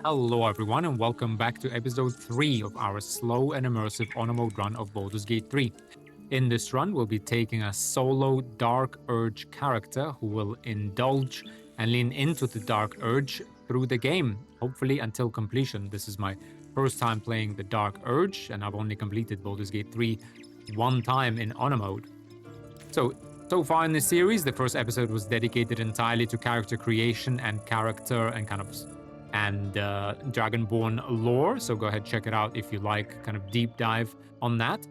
Hello everyone and welcome back to episode 3 of our slow and immersive on mode run of Baldur's Gate 3. In this run, we'll be taking a solo Dark Urge character who will indulge and lean into the Dark Urge through the game, hopefully until completion. This is my first time playing the Dark Urge, and I've only completed Baldur's Gate 3 one time in honor mode. So far in this series, the first episode was dedicated entirely to character creation and character and Dragonborn lore, so go ahead, check it out if you like, kind of deep dive on that.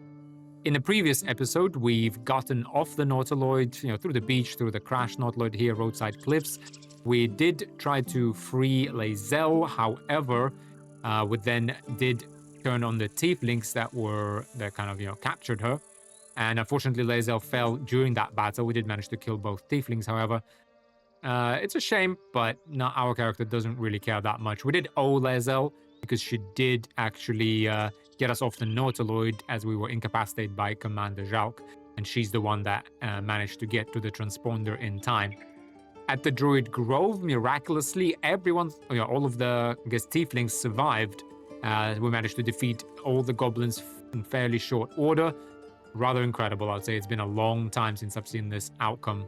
In the previous episode, we've gotten off the Nautiloid, through the beach, through the crash Nautiloid here, roadside cliffs. We did try to free Lae'zel, however, we then did turn on the tieflings that captured her. And unfortunately, Lae'zel fell during that battle. We did manage to kill both tieflings, however. It's a shame, but our character doesn't really care that much. We did owe Lae'zel because she did actually get us off the Nautiloid as we were incapacitated by Commander Jalk, and she's the one that managed to get to the transponder in time. At the Druid Grove, miraculously, all of the, tieflings survived. We managed to defeat all the goblins in fairly short order. Rather incredible, I'd say. It's been a long time since I've seen this outcome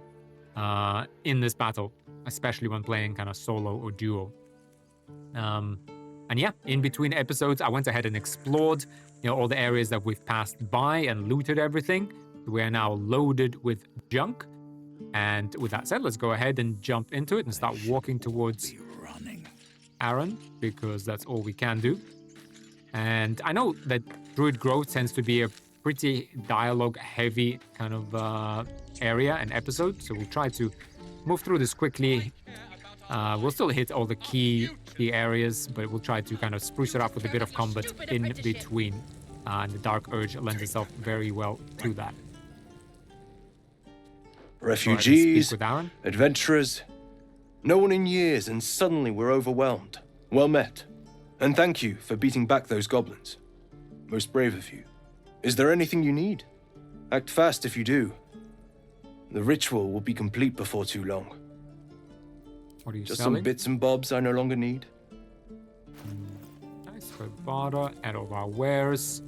in this battle, especially when playing kind of solo or duo. And yeah, in between episodes, I went ahead and explored all the areas that we've passed by and looted everything. We are now loaded with junk. And with that said, let's go ahead and jump into it and start walking towards Aaron, because that's all we can do. And I know that Druid Grove tends to be a pretty dialogue-heavy kind of area and episode, so we'll try to move through this quickly. We'll still hit all the key areas, but we'll try to kind of spruce it up with a bit of combat in between. And the Dark Urge lends itself very well to that. Refugees, adventurers, no one in years, and suddenly we're overwhelmed. Well met. And thank you for beating back those goblins. Most brave of you. Is there anything you need? Act fast if you do. The ritual will be complete before too long. What are you Just selling? Some bits and bobs I no longer need. Nice. For barter and all of our wares.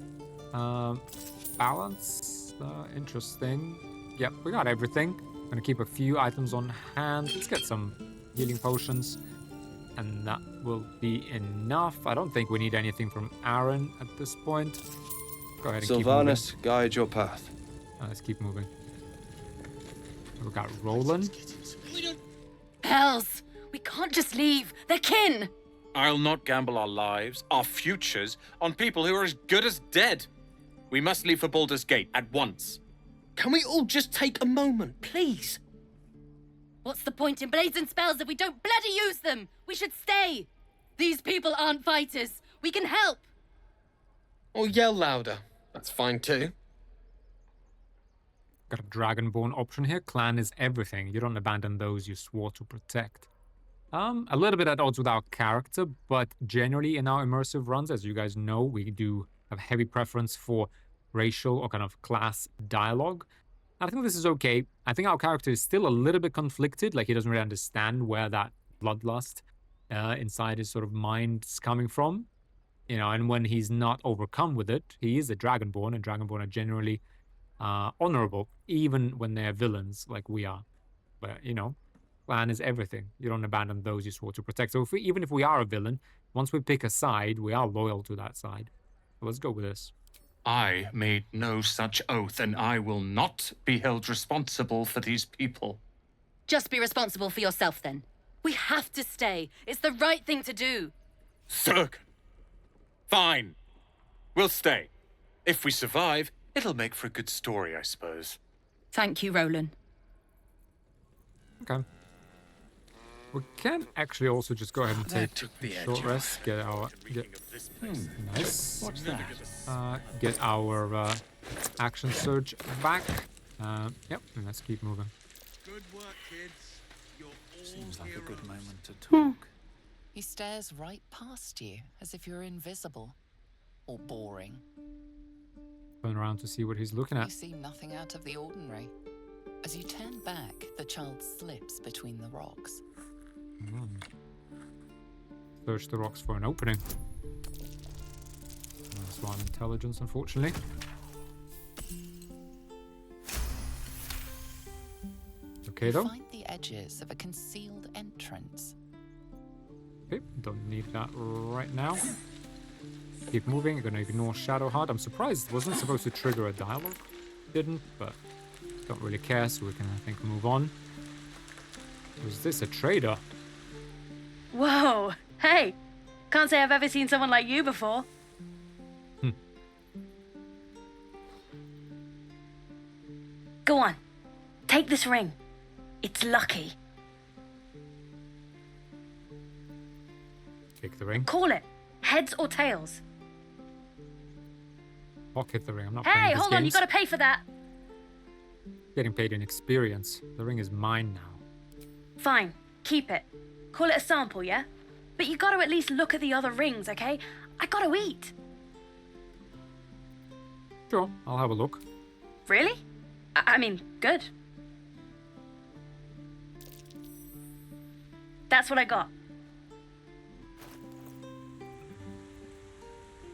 Balance. Interesting. Yep, we got everything. I'm gonna keep a few items on hand. Let's get some healing potions. And that will be enough. I don't think we need anything from Aaron at this point. Go ahead and Sylvanas, keep moving. guide your path. Let's keep moving. We got Roland. Hells! We can't just leave. They're kin! I'll not gamble our lives, our futures, on people who are as good as dead. We must leave for Baldur's Gate at once. Can we all just take a moment, please? What's the point in blazing spells if we don't bloody use them? We should stay. These people aren't fighters. We can help. Or yell louder. That's fine too. Got a Dragonborn option here. Clan is everything. You don't abandon those you swore to protect. A little bit at odds with our character, but generally in our immersive runs, as you guys know, we do have heavy preference for racial or kind of class dialogue. I think this is okay. I think our character is still a little bit conflicted, like he doesn't really understand where that bloodlust inside his sort of mind is coming from. And when he's not overcome with it, he is a Dragonborn, and Dragonborn are generally honorable, even when they're villains like we are. But, clan is everything. You don't abandon those you swore to protect. So even if we are a villain, once we pick a side, we are loyal to that side. So let's go with this. I made no such oath, and I will not be held responsible for these people. Just be responsible for yourself then. We have to stay. It's the right thing to do. Zerg! Fine. We'll stay. If we survive, it'll make for a good story, I suppose. Thank you, Roland. Okay. We can actually also just go ahead and take a short rest, get our... Nice. What's that? Get our action surge back. Yep, and let's keep moving. Good work, kids. You're all Seems like a good heroes. moment to talk. He stares right past you, as if you're invisible. Or boring. Turn around to see what he's looking You at. see nothing out of the ordinary. As you turn back, the child slips between the rocks. Search the rocks for an opening. That's one intelligence, unfortunately. Okay, though. Find the edges of a concealed entrance. Okay, don't need that right now. Keep moving. I'm gonna ignore Shadowheart. I'm surprised it wasn't supposed to trigger a dialogue. Didn't, but don't really care, so we can, I think, move on. Was this a trader? Whoa! Hey! Can't say I've ever seen someone like you before. Go on. Take this ring. It's lucky. Take the ring. Call it. Heads or tails. Pocket the ring. I'm not Hey, playing this hold on. You games. gotta pay for that. Getting paid in experience. The ring is mine now. Fine. Keep it. Call it a sample, yeah? But you gotta at least look at the other rings, okay? I gotta eat. Sure, I'll have a look. Really? I mean, good. That's what I got.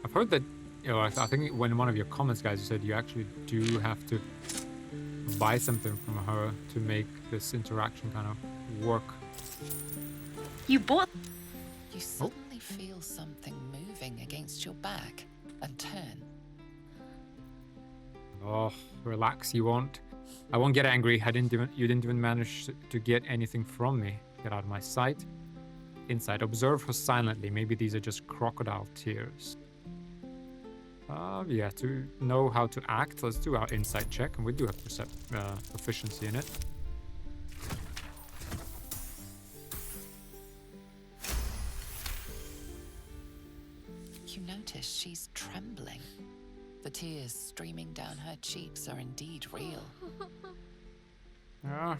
I've heard that, you know, I think when in one of your comments, guys, you said you actually do have to buy something from her to make this interaction kind of work. You bought... You suddenly feel something moving against your back and turn. Oh, relax, you won't. I won't get angry. You didn't even manage to get anything from me. Get out of my sight. Inside, observe her silently. Maybe these are just crocodile tears. Yeah, to know how to act, let's do our insight check, and we do have proficiency in it. You notice she's trembling. The tears streaming down her cheeks are indeed real.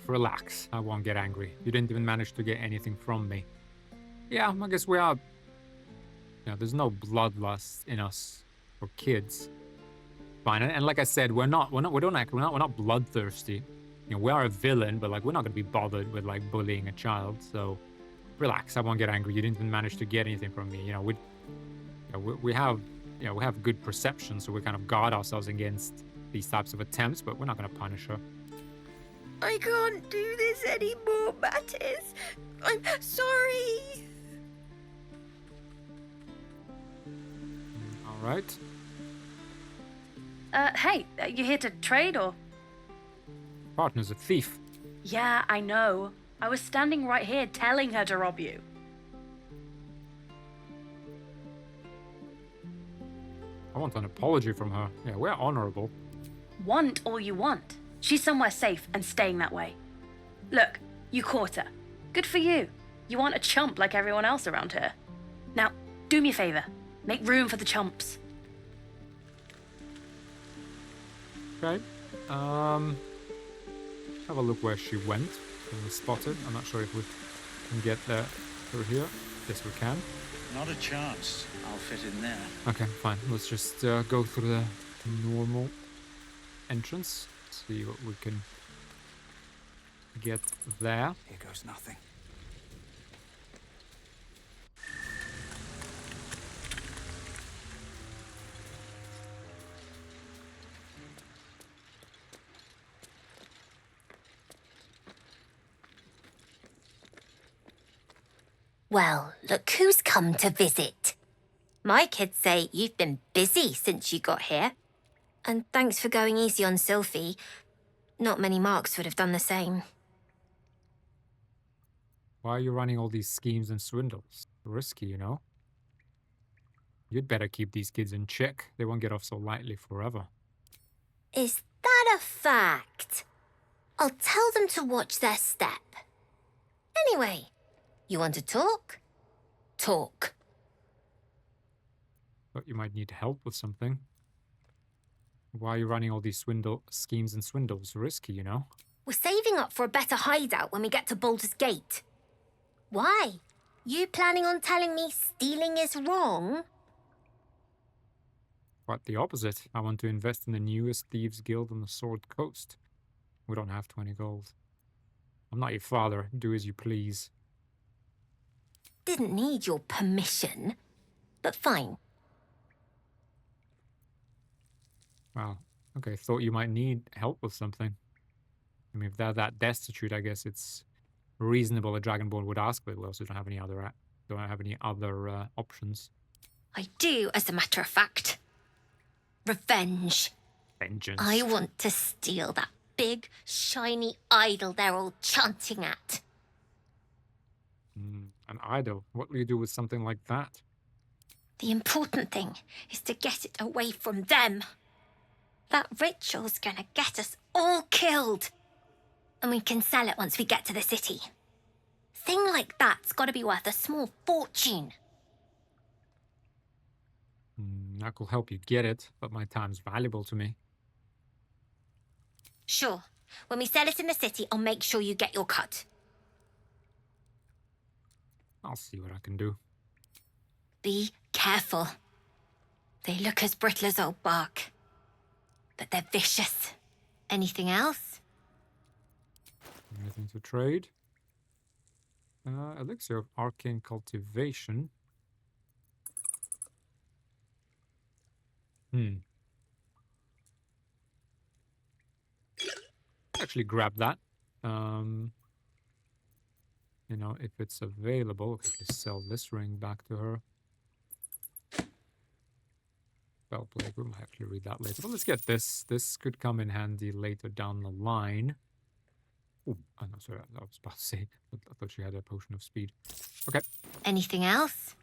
Relax. I won't get angry. You didn't even manage to get anything from me. Yeah, I guess we are... You know, there's no bloodlust in us for kids. Fine, and like I said, we're not bloodthirsty. You know, we are a villain, but like we're not gonna be bothered with like bullying a child. So, relax. I won't get angry. You didn't even manage to get anything from me. You know, we have good perception, so we kind of guard ourselves against these types of attempts. But we're not gonna punish her. I can't do this anymore, Mattis. I'm sorry. All right. Hey, you here to trade or? Partner's a thief. Yeah, I know. I was standing right here telling her to rob you. I want an apology from her. Yeah, we're honorable. Want all you want. She's somewhere safe and staying that way. Look, you caught her. Good for you. You aren't a chump like everyone else around here. Now, do me a favor. Make room for the chumps. Okay. Have a look where she went. We spotted. I'm not sure if we can get there through here. Yes, we can. Not a chance. I'll fit in there. Okay, fine. Let's just go through the normal entrance. See what we can get there. Here goes nothing. Well, look who's come to visit. My kids say you've been busy since you got here. And thanks for going easy on Sylphie. Not many marks would have done the same. Why are you running all these schemes and swindles? Risky, you know? You'd better keep these kids in check. They won't get off so lightly forever. Is that a fact? I'll tell them to watch their step. Anyway, you want to talk? Talk. But you might need help with something. Why are you running all these schemes and swindles? Risky, you know? We're saving up for a better hideout when we get to Baldur's Gate. Why? You planning on telling me stealing is wrong? Quite the opposite. I want to invest in the newest thieves guild on the Sword Coast. We don't have 20 gold. I'm not your father. Do as you please. didn't need your permission, but fine. Wow. Okay, thought you might need help with something. I mean, if they're that destitute, I guess it's reasonable a Dragonborn would ask, but we also don't have any other options. I do, as a matter of fact. Revenge. Vengeance. I want to steal that big, shiny idol they're all chanting at. An idol? What will you do with something like that? The important thing is to get it away from them. That ritual's gonna get us all killed. And we can sell it once we get to the city. Thing like that's gotta be worth a small fortune. I could help you get it, but my time's valuable to me. Sure. When we sell it in the city, I'll make sure you get your cut. I'll see what I can do. Be careful. They look as brittle as old bark. But they're vicious. Anything else? Anything to trade? Elixir of Arcane Cultivation. Actually grab that. You know, if it's available, I'll actually sell this ring back to her. Spellblade, we might actually read that later. But let's get this. This could come in handy later down the line. Oh, no, sorry, I was about to say. I thought she had a potion of speed. Okay. Anything else?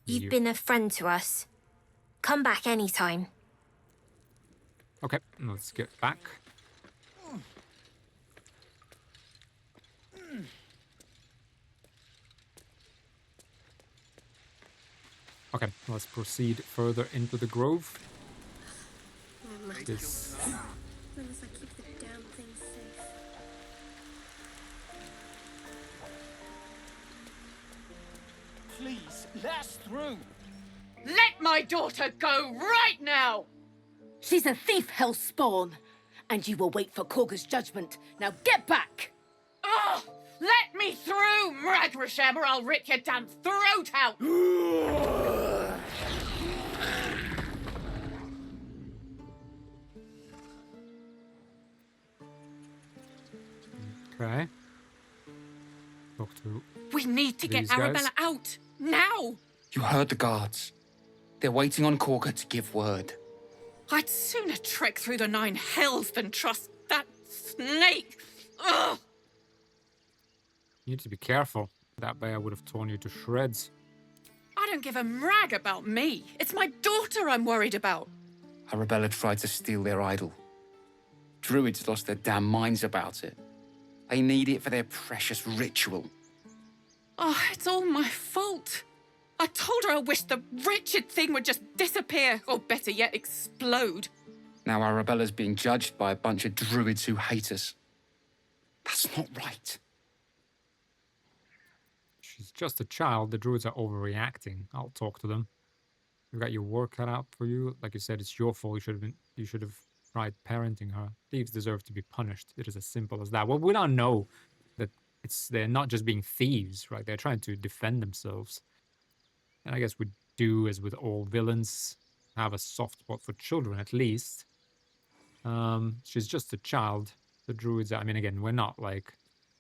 You've been a friend to us. Come back anytime. Okay, let's get back. Okay, let's proceed further into the grove. This... Please, let us through. Let my daughter go right now! She's a thief, hellspawn, and you will wait for Korga's judgment. Now get back! Oh, let me through, Mragrasham, or I'll rip your damn throat out! Okay. Talk to We need to get these guys. Arabella out, now! You heard the guards. They're waiting on Korga to give word. I'd sooner trek through the 9 hells than trust that snake! Ugh! You need to be careful. That bear would have torn you to shreds. I don't give a rag about me. It's my daughter I'm worried about. Arabella tried to steal their idol. Druids lost their damn minds about it. They need it for their precious ritual. Oh, it's all my fault. I told her I wished the wretched thing would just disappear, or better yet, explode. Now Arabella's being judged by a bunch of druids who hate us. That's not right. She's just a child. The druids are overreacting. I'll talk to them. You've got your work cut out for you. Like you said, it's your fault. You should have tried parenting her. Thieves deserve to be punished. It is as simple as that. Well, we don't know that they're not just being thieves, right? They're trying to defend themselves. And I guess we do, as with all villains, have a soft spot for children, at least. She's just a child. The druids, I mean, again, we're not like,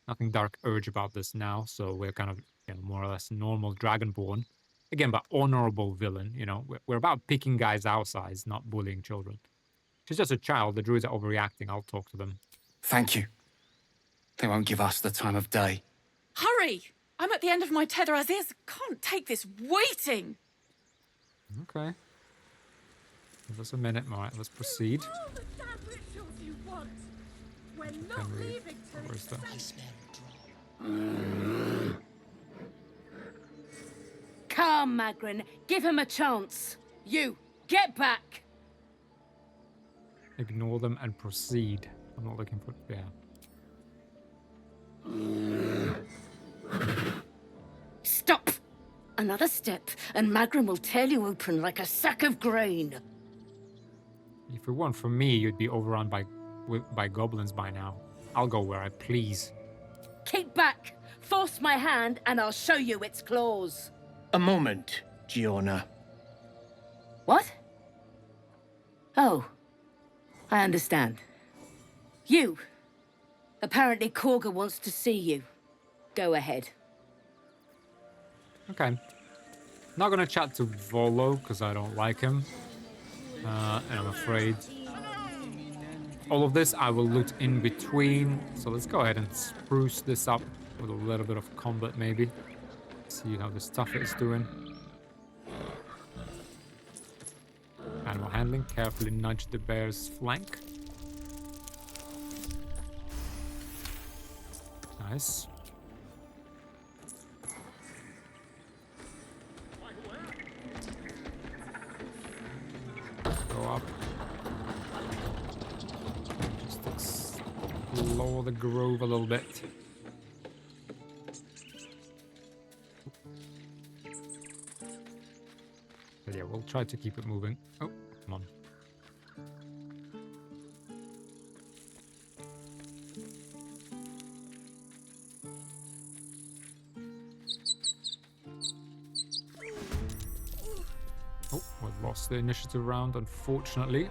nothing dark urge about this now, so we're kind of, you know, more or less normal dragonborn. Again, but honorable villain, you know. We're about picking guys our size, not bullying children. She's just a child. The druids are overreacting. I'll talk to them. Thank you. They won't give us the time of day. Hurry! I'm at the end of my tether as is. Can't take this waiting. Okay. Give us a minute. All right, let's proceed. Where's that? Come, Magrin, give him a chance. You, get back! Ignore them and proceed. I'm not looking for... Yeah. Stop! Another step, and Magrin will tear you open like a sack of grain. If it weren't for me, you'd be overrun by goblins by now. I'll go where I please. Keep back! force my hand and I'll show you its claws. A moment, Giorna. What? Oh, I understand. You. Apparently Korga wants to see you. Go ahead. Okay. Not gonna chat to Volo because I don't like him. And I'm afraid all of this I will loot in between. So let's go ahead and spruce this up with a little bit of combat maybe. See how the stuff is doing. Animal handling. Carefully nudge the bear's flank. Nice. Go up. Just explore the grove a little bit. But yeah, we'll try to keep it moving. Oh, come on. Oh, we've lost the initiative round, unfortunately.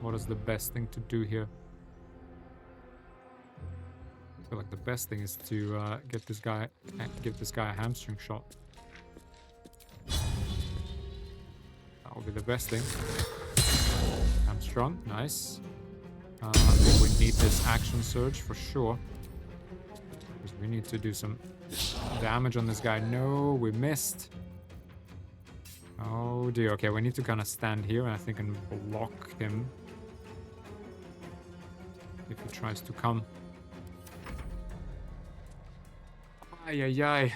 What is the best thing to do here? I feel like the best thing is to give this guy a hamstring shot. That will be the best thing. Hamstrung, nice. We need this action surge for sure. Because we need to do some damage on this guy. No, we missed. Oh dear. Okay, we need to kind of stand here and I think and block him if he tries to come. Ay, ay, ay.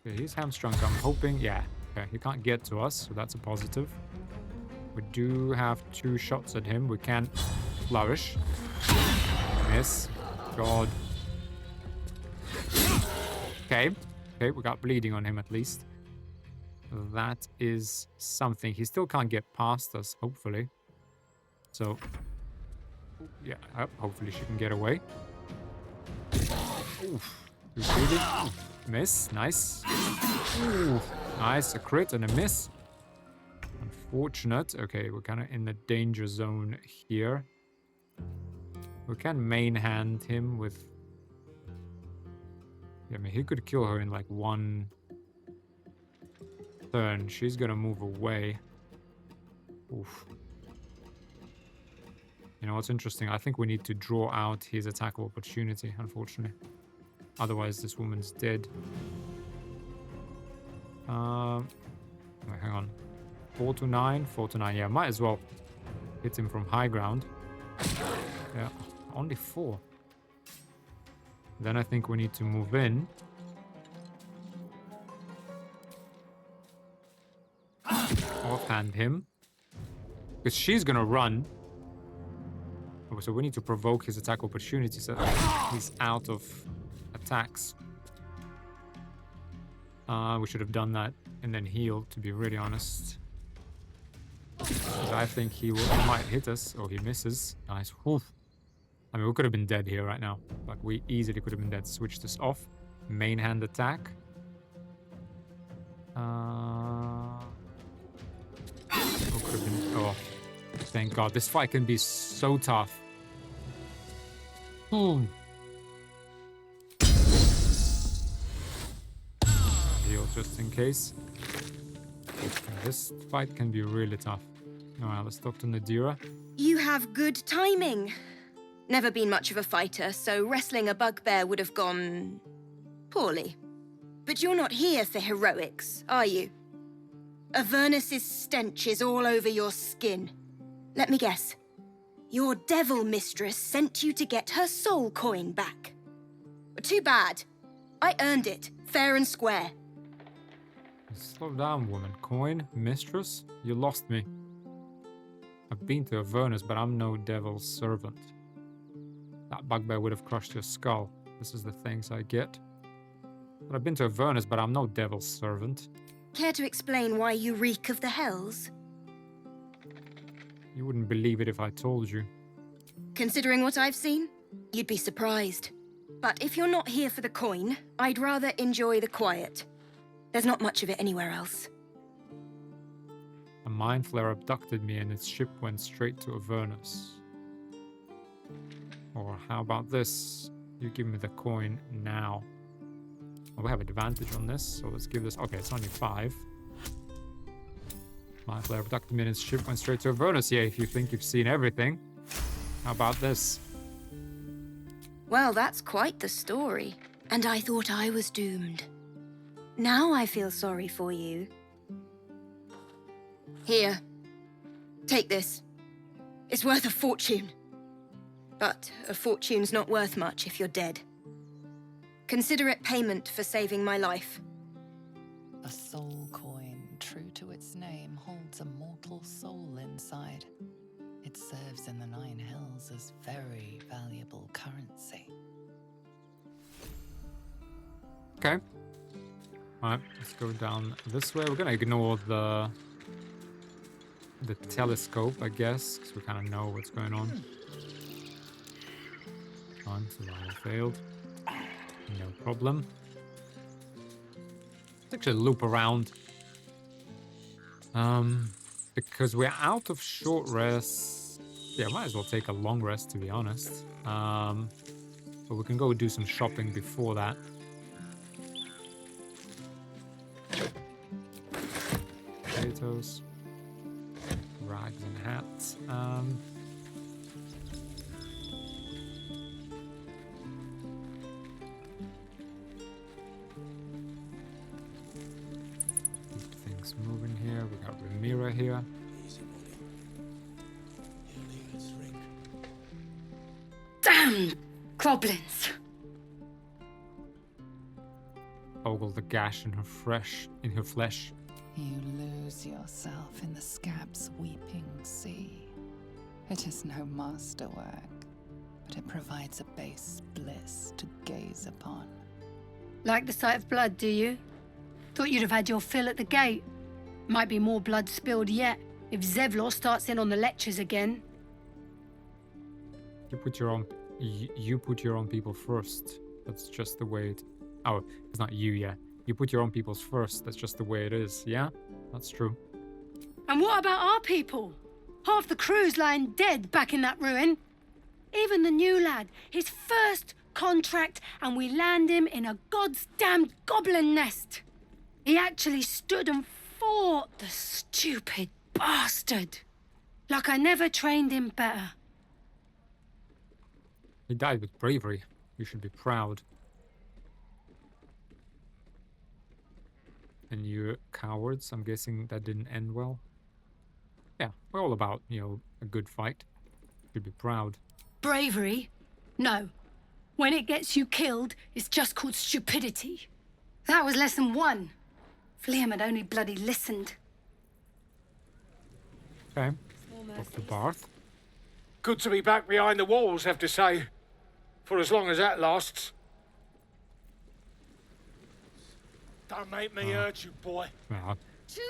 Okay, he's hamstrung. I'm hoping. Yeah. Okay, he can't get to us, so that's a positive. We do have 2 shots at him. We can flourish. Miss. God. Okay. Okay, we got bleeding on him at least. That is something. He still can't get past us, hopefully. So, yeah, hopefully she can get away. Oof. Miss. Nice. Ooh, nice. A crit and a miss. Unfortunate. Okay, we're kind of in the danger zone here. We can main hand him with... Yeah, I mean, he could kill her in like 1 turn. She's gonna move away. Oof. You know what's interesting? I think we need to draw out his attack of opportunity, unfortunately. Otherwise, this woman's dead. Wait, hang on. 4 to 9, 4 to 9. Yeah, might as well hit him from high ground. Yeah, only 4. Then I think we need to move in. Offhand him. Because she's gonna run. So we need to provoke his attack opportunity so he's out of attacks. We should have done that and then healed, to be really honest. Because I think he might hit us. Oh, he misses. Nice. Whew. I mean, we could have been dead here right now. Like, we easily could have been dead. Switch this off. Main hand attack. Could have been... Oh, thank God. This fight can be so tough. Boom. Heal just in case. This fight can be really tough. Alright, let's talk to Nadira. You have good timing. Never been much of a fighter, so wrestling a bugbear would have gone... poorly. But you're not here for heroics, are you? Avernus's stench is all over your skin. Let me guess. Your devil mistress sent you to get her soul coin back. Too bad. I earned it, fair and square. Slow down, woman. Coin? Mistress? You lost me. I've been to Avernus, but I'm no devil's servant. That bugbear would have crushed your skull. This is the thanks I get. But I've been to Avernus, but I'm no devil's servant. Care to explain why you reek of the hells? You wouldn't believe it if I told you. Considering what I've seen, you'd be surprised. But if you're not here for the coin, I'd rather enjoy the quiet. There's not much of it anywhere else. A mind flare abducted me and its ship went straight to Avernus. Or how about this? You give me the coin now. Oh, we have advantage on this, so let's give this... Okay, it's only 5. Mind flare abducted me and its ship went straight to Avernus. Yeah, if you think you've seen everything. How about this? Well, that's quite the story. And I thought I was doomed. Now I feel sorry for you. Here. Take this. It's worth a fortune. But a fortune's not worth much if you're dead. Consider it payment for saving my life. A soul coin, true to its name, holds a mortal soul inside. It serves in the Nine Hills as very valuable currency. Okay. Alright, let's go down this way. We're gonna ignore the telescope, I guess, because we kind of know what's going on. Fine, survival failed. No problem. Let's actually loop around. Because we're out of short rests. Yeah, might as well take a long rest, to be honest. But we can go do some shopping before that. Potatoes. Rags and hats. Keep things moving here. We got Ramira here. Damn goblins! Ogle the gash in her flesh. You lose yourself in the scab's weeping sea. It is no masterwork, but it provides a base bliss to gaze upon. Like the sight of blood, do you? Thought you'd have had your fill at the gate. Might be more blood spilled yet, if Zevlor starts in on the lectures again. You put your own people first. That's just the way it... Oh, it's not you, yeah. You put your own peoples first. That's just the way it is. Yeah, that's true. And what about our people? Half the crew's lying dead back in that ruin. Even the new lad, his first contract, and we land him in a goddamn goblin nest. He actually stood and fought, the stupid bastard. Like I never trained him better. He died with bravery. You should be proud. And you cowards, I'm guessing that didn't end well. Yeah, we're all about, a good fight. Should be proud. Bravery? No. When it gets you killed, it's just called stupidity. That was lesson 1. If Liam had only bloody listened. Okay. Dr. Barth. Good to be back behind the walls, have to say. For as long as that lasts. Don't make me hurt you, boy. Well, Too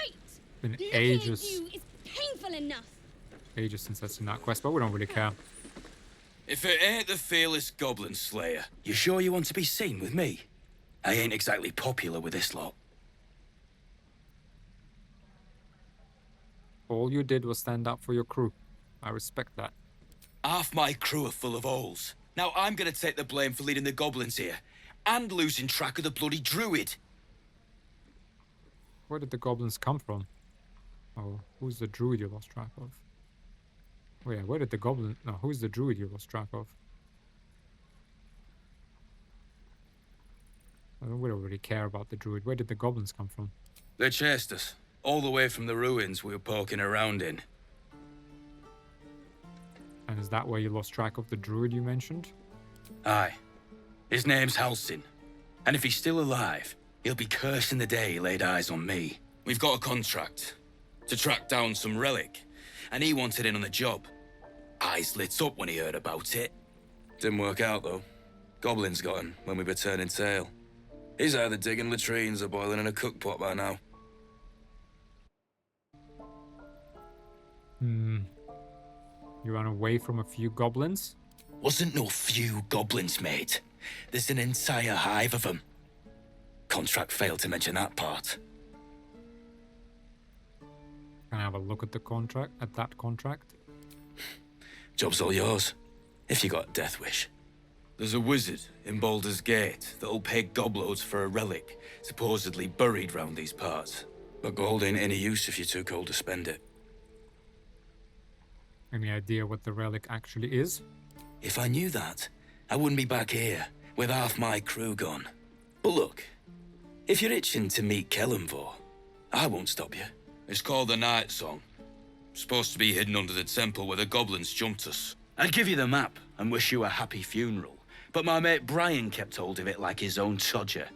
late! been Looking ages. at you is painful enough. Ages since I've seen that quest, but we don't really care. If it ain't the fearless goblin slayer, you sure you want to be seen with me? I ain't exactly popular with this lot. All you did was stand up for your crew. I respect that. Half my crew are full of holes. Now I'm gonna take the blame for leading the goblins here, and losing track of the bloody druid. Where did the goblins come from? Oh, who's the druid you lost track of? Oh yeah, where did the goblin... No, who's the druid you lost track of? We don't really care about the druid. Where did the goblins come from? They chased us, all the way from the ruins we were poking around in. And is that where you lost track of the druid you mentioned? Aye. His name's Halsin. And if he's still alive, he'll be cursing the day he laid eyes on me. We've got a contract to track down some relic, and he wanted in on the job. Eyes lit up when he heard about it. Didn't work out, though. Goblins got him when we were turning tail. He's either digging latrines or boiling in a cookpot by now. You ran away from a few goblins? Wasn't no few goblins, mate. There's an entire hive of them. Contract failed to mention that part. Can I have a look at the contract, that contract? Job's all yours, if you got a death wish. There's a wizard in Baldur's Gate that'll pay gobloads for a relic, supposedly buried round these parts. But gold ain't any use if you're too cold to spend it. Any idea what the relic actually is? If I knew that, I wouldn't be back here with half my crew gone. But look, if you're itching to meet Kellenvor, I won't stop you. It's called the Night Song. Supposed to be hidden under the temple where the goblins jumped us. I'd give you the map and wish you a happy funeral, but my mate Brian kept hold of it like his own Todger.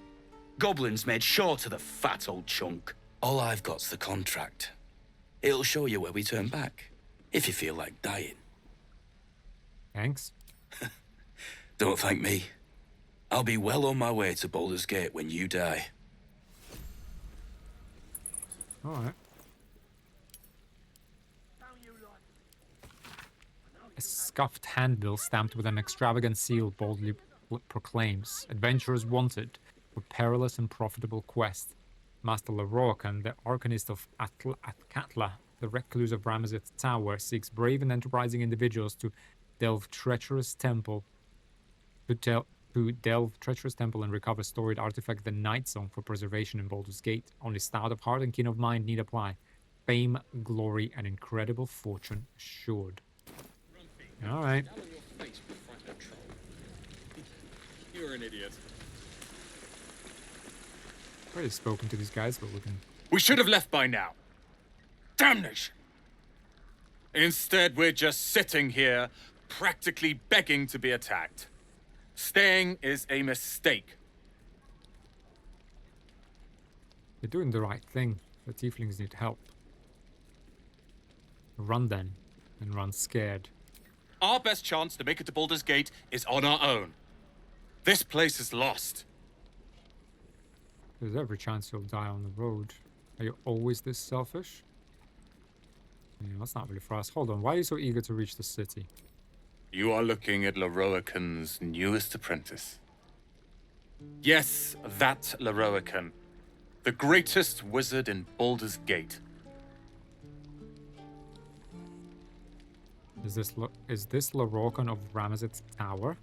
Goblins made short of the fat old chunk. All I've got's the contract. It'll show you where we turn back, if you feel like dying. Thanks. Don't thank me. I'll be well on my way to Baldur's Gate when you die. Alright. A scuffed handbill stamped with an extravagant seal boldly proclaims, "Adventurers wanted for perilous and profitable quest. Master Larocan, the Arcanist of Atkatla, the recluse of Ramazith Tower, seeks brave and enterprising individuals to delve treacherous temple and recover storied artifact the Night Song for preservation in Baldur's Gate. Only stout of heart and keen of mind need apply. Fame, glory, and incredible fortune assured." All right. You're an idiot. Already spoken to these guys, but we can... We should have left by now. Damnation! Instead, we're just sitting here, practically begging to be attacked. Staying is a mistake. You're doing the right thing. The tieflings need help. Run then, and run scared. Our best chance to make it to Baldur's Gate is on our own. This place is lost. There's every chance you'll die on the road. Are you always this selfish? Yeah, that's not really for us. Hold on, why are you so eager to reach the city? You are looking at Laroacan's newest apprentice. Yes, that Laroacan. The greatest wizard in Baldur's Gate. Is this Larocan of Ramazith Tower?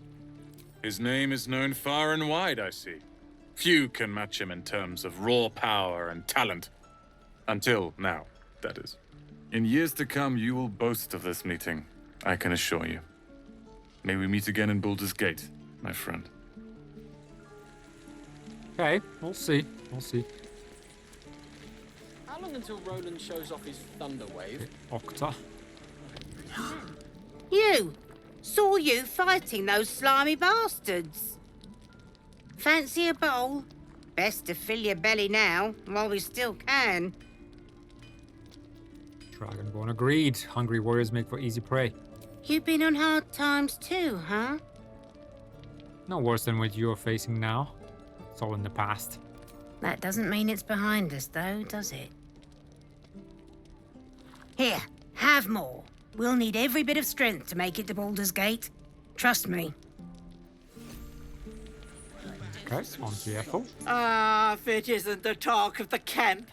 His name is known far and wide, I see. Few can match him in terms of raw power and talent. Until now, that is. In years to come, you will boast of this meeting, I can assure you. May we meet again in Baldur's Gate, my friend. Okay, we'll see. We'll see. How long until Roland shows off his thunder wave? Octa. You! Saw you fighting those slimy bastards. Fancy a bowl? Best to fill your belly now, while we still can. Dragonborn agreed. Hungry warriors make for easy prey. You've been on hard times too, huh? No worse than what you're facing now. It's all in the past. That doesn't mean it's behind us, though, does it? Here, have more. We'll need every bit of strength to make it to Baldur's Gate. Trust me. Okay, on to Ethel. Ah, if it isn't the talk of the camp.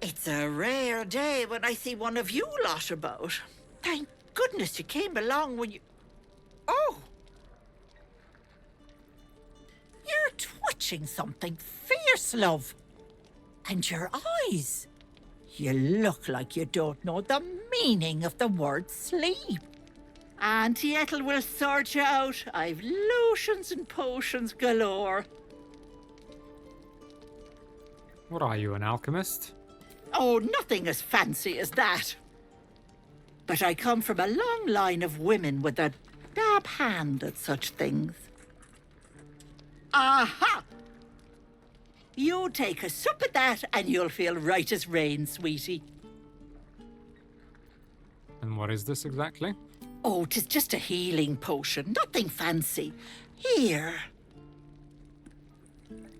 It's a rare day when I see one of you lot about. Thank goodness you came along when you... Oh! You're twitching something fierce, love. And your eyes. You look like you don't know the meaning of the word sleep. Auntie Ethel will sort you out. I've lotions and potions galore. What are you, an alchemist? Oh, nothing as fancy as that. But I come from a long line of women with a dab hand at such things. Aha! You take a sup at that and you'll feel right as rain, sweetie. And what is this exactly? Oh, 'tis just a healing potion, nothing fancy. Here.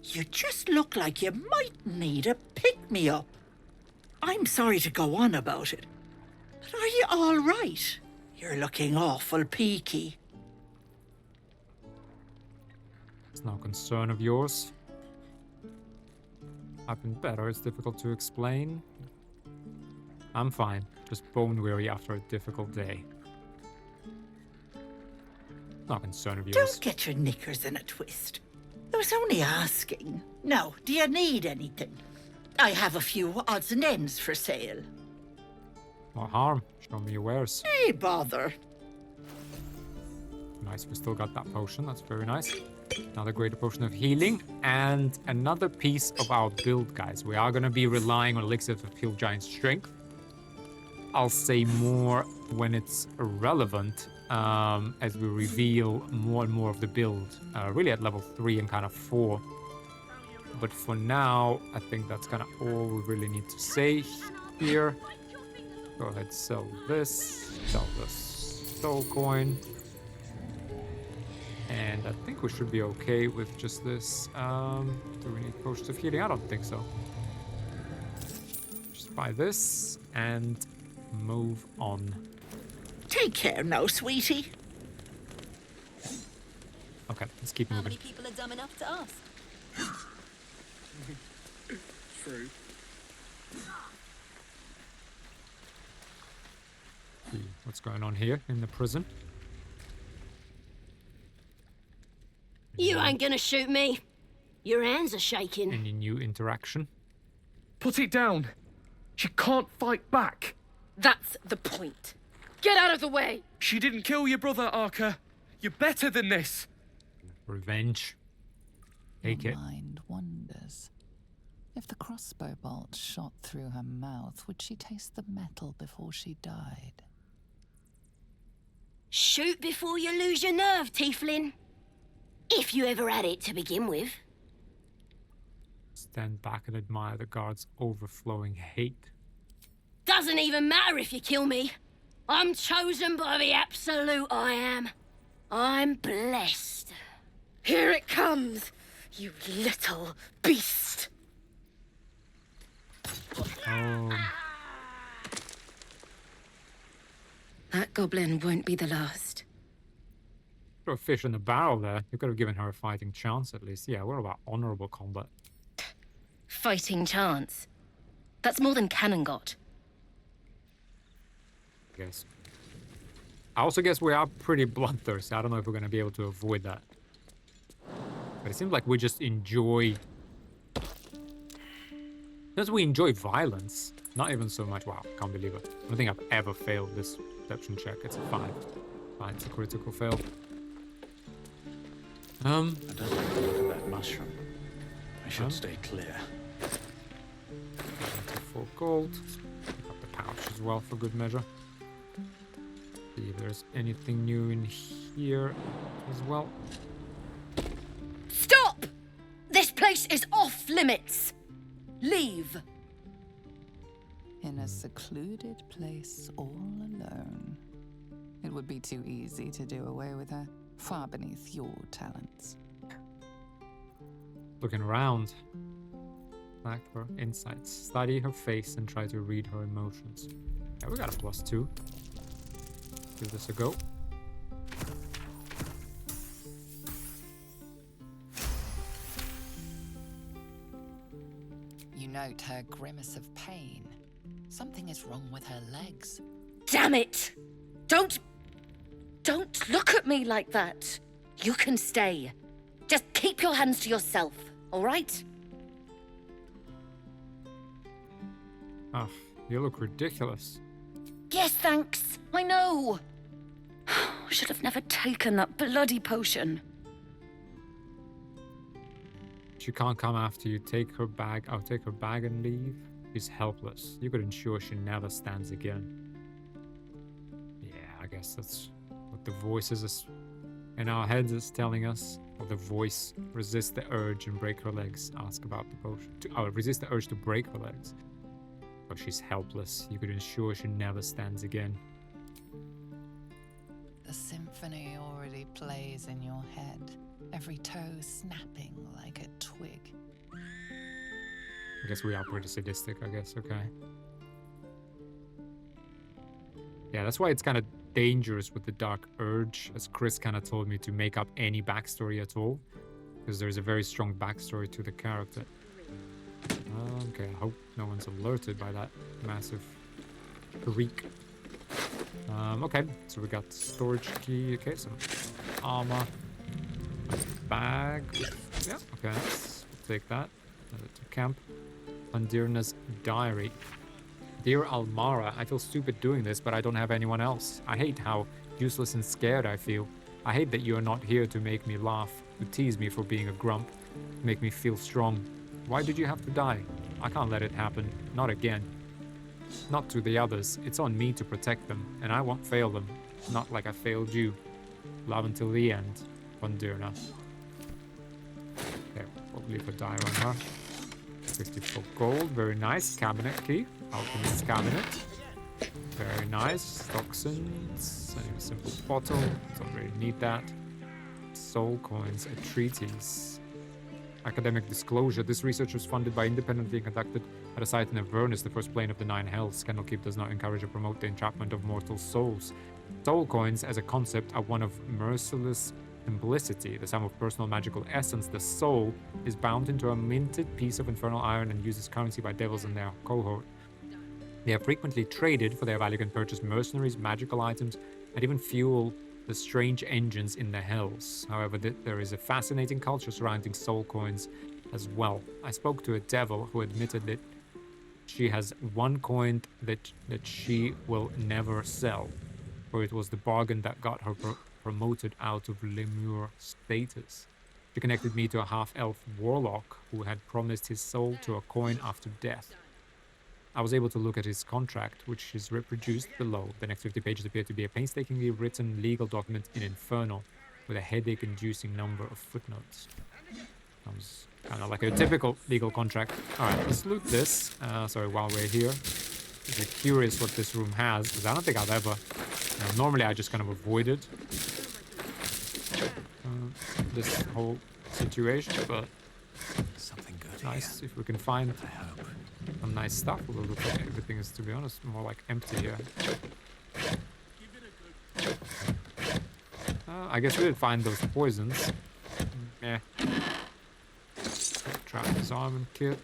You just look like you might need a pick-me-up. I'm sorry to go on about it, but are you all right? You're looking awful peaky. It's no concern of yours. I've been better. It's difficult to explain. I'm fine. Just bone weary after a difficult day. No concern of yours. Don't get your knickers in a twist. I was only asking. Now, do you need anything? I have a few odds and ends for sale. No harm. Show me your wares. Hey, bother. Nice, we still got that potion. That's very nice. Another greater potion of healing. And another piece of our build, guys. We are going to be relying on Elixir of Field Giant Strength. I'll say more when it's relevant, as we reveal more and more of the build. Really at level 3 and kind of 4. But for now, I think that's kind of all we really need to say here. Go ahead, sell this soul coin. And I think we should be okay with just this. Do we need potions of healing? I don't think so. Just buy this and move on. Take care now, sweetie. Okay, let's keep moving. How many people are dumb enough to ask? True. See what's going on here in the prison. You ain't gonna shoot me. Your hands are shaking. Any new interaction? Put it down. She can't fight back. That's the point. Get out of the way! She didn't kill your brother, Arca. You're better than this. Revenge. Take it. Mind wonders. If the crossbow bolt shot through her mouth, would she taste the metal before she died? Shoot before you lose your nerve, Tiefling. If you ever had it to begin with. Stand back and admire the guard's overflowing hate. Doesn't even matter if you kill me. I'm chosen by the Absolute, I am. I'm blessed. Here it comes, you little beast. Oh. That goblin won't be the last. Throw a fish in the barrel there. You could have given her a fighting chance at least. Yeah, we're about honorable combat. Fighting chance. That's more than Cannon got. I guess. I also guess we are pretty bloodthirsty. I don't know if we're going to be able to avoid that. But it seems like we just enjoy... Because we enjoy violence. Not even so much... Wow, can't believe it. I don't think I've ever failed this perception check. It's a 5. Fine, it's a critical fail. I don't like the look of that mushroom. I should stay clear. 4 gold. Pick up the pouch as well for good measure. See if there's anything new in here as well. Stop! This place is off limits. Leave. In a secluded place all alone. It would be too easy to do away with her, far beneath your talents. Looking around. Back for insights. Study her face and try to read her emotions. Yeah, we got a +2. Give this a go. You note her grimace of pain. Something is wrong with her legs. Damn it! Don't look at me like that. You can stay. Just keep your hands to yourself, all right? Oh, you look ridiculous. Yes, thanks. I know. Should have never taken that bloody potion. She can't come after you. Take her bag. I'll take her bag and leave. She's helpless. You could ensure she never stands again. Yeah, I guess that's what the voices in our heads is telling us. Or the voice, resist the urge and break her legs. Ask about the potion. Resist the urge to break her legs. But she's helpless. You could ensure she never stands again. The symphony already plays in your head, every toe snapping like a twig. I guess we are pretty sadistic, I guess, okay. Yeah, that's why it's kind of dangerous with the Dark Urge, as Chris kind of told me to make up any backstory at all, because there's a very strong backstory to the character. Okay, I hope no one's alerted by that massive creak. Okay, so we got storage key. Okay, some armor. Bag. Yeah, okay, we'll take that. To camp. Undirna's diary. Dear Almara, I feel stupid doing this, but I don't have anyone else. I hate how useless and scared I feel. I hate that you are not here to make me laugh, to tease me for being a grump, to make me feel strong. Why did you have to die? I can't let it happen. Not again. Not to the others. It's on me to protect them, and I won't fail them. Not like I failed you. Love until the end. Undirna. Okay, we'll leave a die on her. 54 gold, very nice. Cabinet key, alchemist's cabinet. Very nice. Toxins, a simple bottle, don't really need that. Soul coins, a treatise. Academic disclosure, this research was funded by independently conducted at a site in Avernus, the first plane of the Nine Hells. Candlekeep does not encourage or promote the entrapment of mortal souls. Soul coins, as a concept, are one of merciless simplicity, the sum of personal magical essence. The soul is bound into a minted piece of infernal iron and uses currency by devils and their cohort. They are frequently traded for their value and purchase mercenaries, magical items, and even fuel the strange engines in the hells. However, there is a fascinating culture surrounding soul coins as well. I spoke to a devil who admitted that she has one coin that she will never sell, for it was the bargain that got her promoted out of lemure status. She connected me to a half-elf warlock who had promised his soul to a coin after death. I was able to look at his contract, which is reproduced below. The next 50 pages appear to be a painstakingly written legal document in Infernal, with a headache-inducing number of footnotes. Sounds kind of like a typical legal contract. Alright, let's loot this. Sorry, while we're here. If you're curious what this room has, because I don't think I've ever... normally I just kind of avoided this whole situation, but something good. Nice if we can find some nice stuff. Although look like everything is, to be honest, more like empty here. I guess we did find those poisons. Yeah. Trap disarmament kit.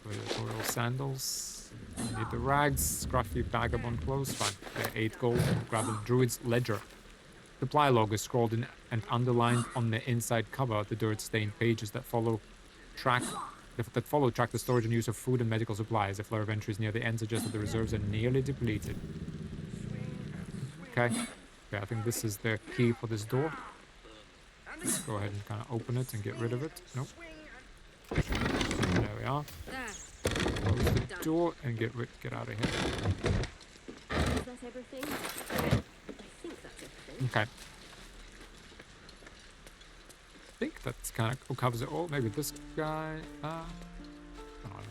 Gladiatorial sandals. Need the rags. Scruffy vagabond clothes. Fine. Yeah, 8 gold. Grab the druid's ledger. Supply log is scrawled in and underlined on the inside cover. The dirt-stained pages that track the storage and use of food and medical supplies. A flurry of entries near the end suggest that the reserves are nearly depleted. Okay. Okay, I think this is the key for this door. Let's go ahead and kind of open it and get rid of it. Nope. There we are. Close the door and get out of here. Is that everything? I think that's everything. Okay. I think that's kind of covers it all. Maybe this guy. No, not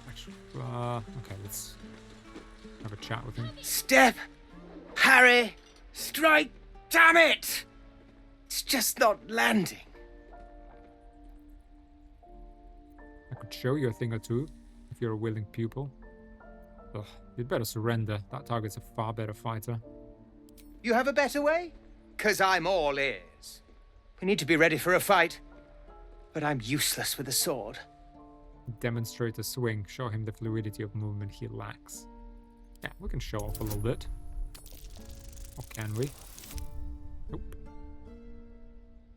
actually. Okay, let's have a chat with him. Step! Harry! Strike! Damn it! It's just not landing. I could show you a thing or two if you're a willing pupil. Ugh, you'd better surrender. That target's a far better fighter. You have a better way? 'Cause I'm all ears. We need to be ready for a fight. But I'm useless with a sword. Demonstrate a swing. Show him the fluidity of movement he lacks. Yeah, we can show off a little bit. Or can we? Nope.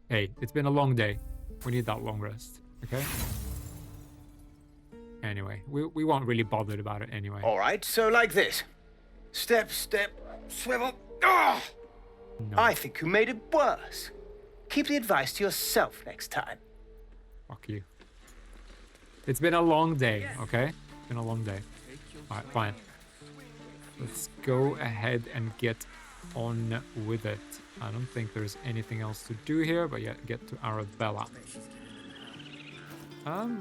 Hey, it's been a long day. We need that long rest, okay? Anyway, we weren't really bothered about it anyway. All right, so like this. Step, step, swivel. Oh! No. I think you made it worse. Keep the advice to yourself next time. Fuck you. It's been a long day, okay? It's been a long day. Alright, fine. Let's go ahead and get on with it. I don't think there's anything else to do here, but yeah, get to Arabella.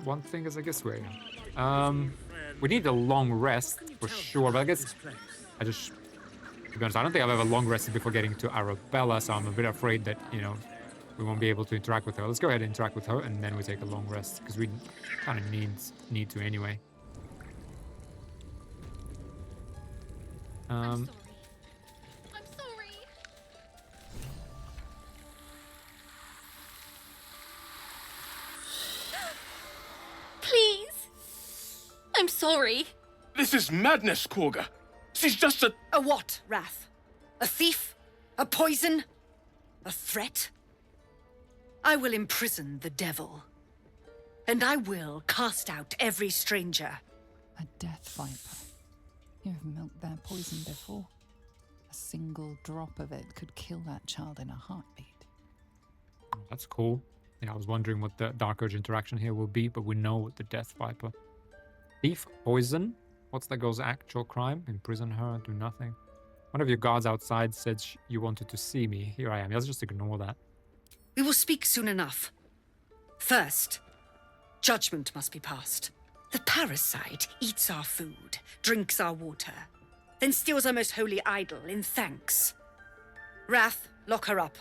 One thing is, I guess we need a long rest for sure, but I guess to be honest, I don't think I've ever long rested before getting to Arabella, so I'm a bit afraid that, you know, we won't be able to interact with her. Let's go ahead and interact with her, and then we take a long rest, because we kind of need to anyway. Um, I'm sorry. Please. I'm sorry. This is madness, Korga. She's just a... A what, Wrath? A thief? A poison? A threat? I will imprison the devil. And I will cast out every stranger. A death viper. You have milked their poison before. A single drop of it could kill that child in a heartbeat. That's cool. Yeah, I was wondering what the Dark Urge interaction here will be, but we know what the Death Viper. Thief, poison. What's that girl's actual crime? Imprison her, do nothing. One of your guards outside said you wanted to see me. Here I am. Let's just ignore that. We will speak soon enough. First, judgment must be passed. The parasite eats our food, drinks our water, then steals our most holy idol in thanks. Wrath, lock her up.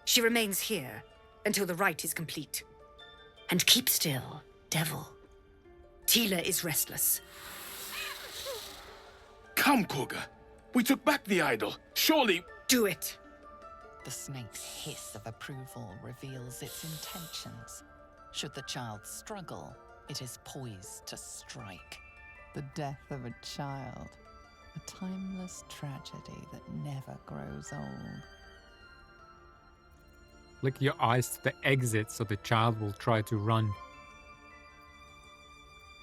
She remains here until the rite is complete. And keep still, devil. Tila is restless. Come, Korga. We took back the idol. Surely... Do it. The snake's hiss of approval reveals its intentions. Should the child struggle, it is poised to strike. The death of a child. A timeless tragedy that never grows old. Flick your eyes to the exit so the child will try to run.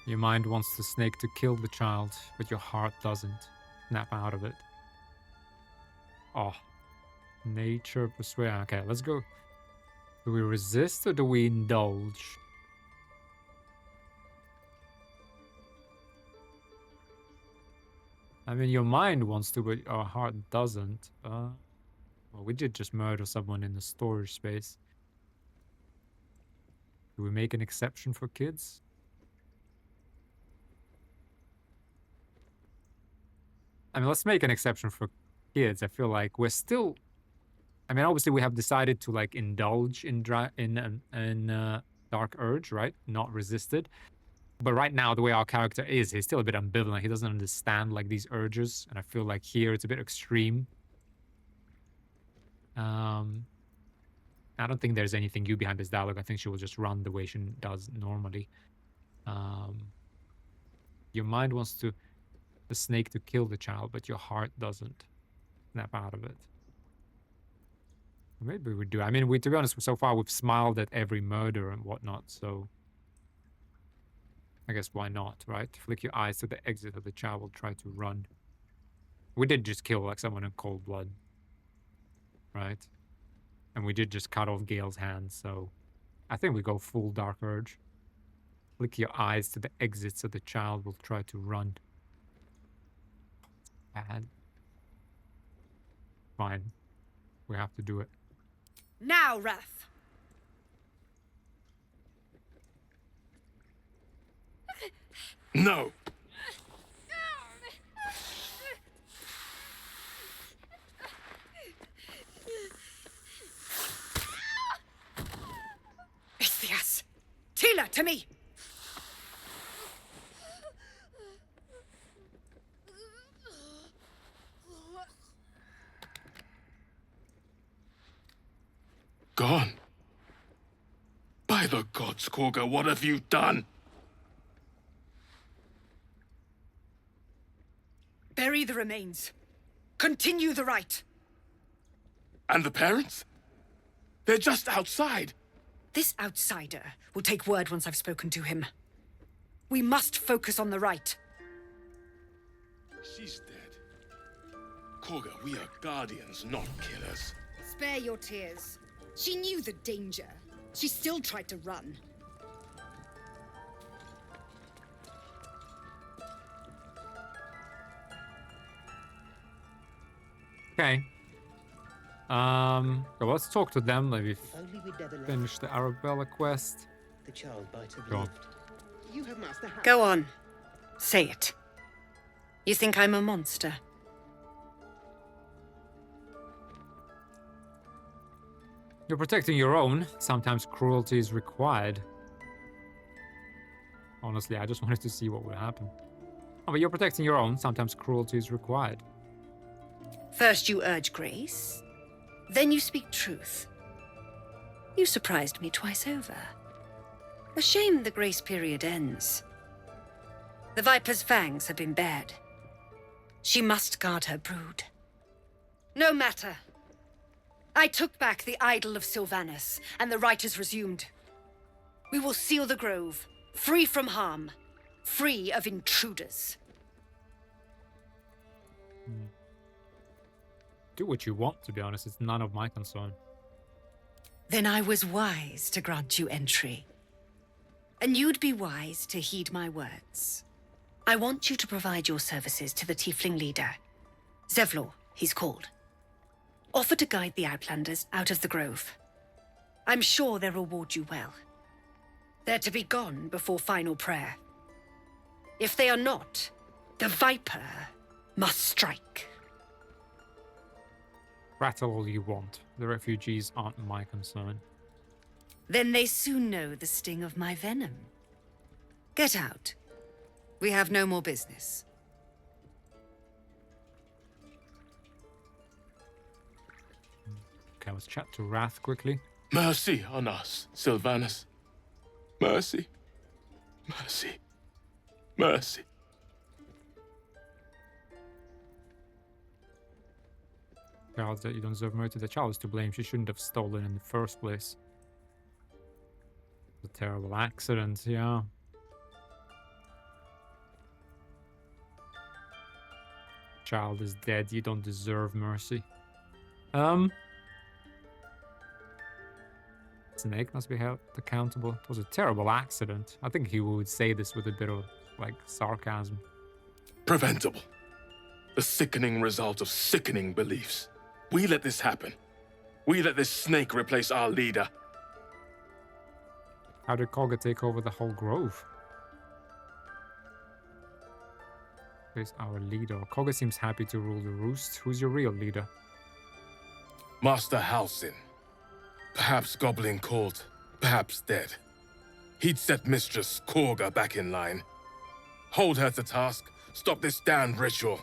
Your mind wants the snake to kill the child, but your heart doesn't. Snap out of it. Oh. Nature persuade. Okay, let's go. Do we resist or do we indulge? I mean, your mind wants to, but our heart doesn't. Well, we did just murder someone in the storage space. Do we make an exception for kids? I mean, let's make an exception for kids. I feel like we're still... I mean, obviously we have decided to like indulge in Dark Urge, right? Not resisted. But right now, the way our character is, he's still a bit ambivalent. He doesn't understand like these urges, and I feel like here it's a bit extreme. I don't think there's anything new behind this dialogue. I think she will just run the way she does normally. Your mind wants the snake to kill the child, but your heart doesn't. Snap out of it. Maybe we do. I mean, to be honest, so far we've smiled at every murder and whatnot, so I guess why not, right? Flick your eyes to the exit of the child will try to run. We did just kill like someone in cold blood, right? And we did just cut off Gale's hand, so I think we go full Dark Urge. Flick your eyes to the exit so the child will try to run. Bad. Fine. We have to do it. Now, Wrath. No. Ithias! Tila, to me! Gone. By the gods, Korga, what have you done? Bury the remains. Continue the rite. And the parents? They're just outside. This outsider will take word once I've spoken to him. We must focus on the rite. She's dead. Korga, we are guardians, not killers. Spare your tears. She knew the danger. She still tried to run. Okay. So let's talk to them. Maybe finish the Arabella quest. The child might have Go on. lived. You have Master Hand. Go on. Say it. You think I'm a monster? You're protecting your own. Sometimes cruelty is required. Honestly, I just wanted to see what would happen. Oh, but you're protecting your own. Sometimes cruelty is required. First you urge grace, then you speak truth. You surprised me twice over. A shame the grace period ends. The Viper's fangs have been bared. She must guard her brood. No matter. I took back the idol of Sylvanus, and the rite is resumed. We will seal the grove, free from harm, free of intruders. Do what you want, to be honest. It's none of my concern. Then I was wise to grant you entry. And you'd be wise to heed my words. I want you to provide your services to the tiefling leader. Zevlor, he's called. Offer to guide the Outlanders out of the grove. I'm sure they'll reward you well. They're to be gone before final prayer. If they are not, the Viper must strike. Rattle all you want. The refugees aren't my concern. Then they soon know the sting of my venom. Get out. We have no more business. Okay, let's chat to Wrath quickly. Mercy on us, Sylvanus. Mercy. Mercy. Mercy. Child, that you don't deserve mercy. The child is to blame. She shouldn't have stolen in the first place. A terrible accident, yeah. Child is dead. You don't deserve mercy. Snake must be held accountable. It was a terrible accident. I think he would say this with a bit of, like, sarcasm. Preventable. The sickening result of sickening beliefs. We let this happen. We let this snake replace our leader. How did Koga take over the whole grove? Where's our leader? Koga seems happy to rule the roost. Who's your real leader? Master Halsin. Perhaps goblin caught, perhaps dead. He'd set Mistress Koga back in line. Hold her to task, stop this damned ritual.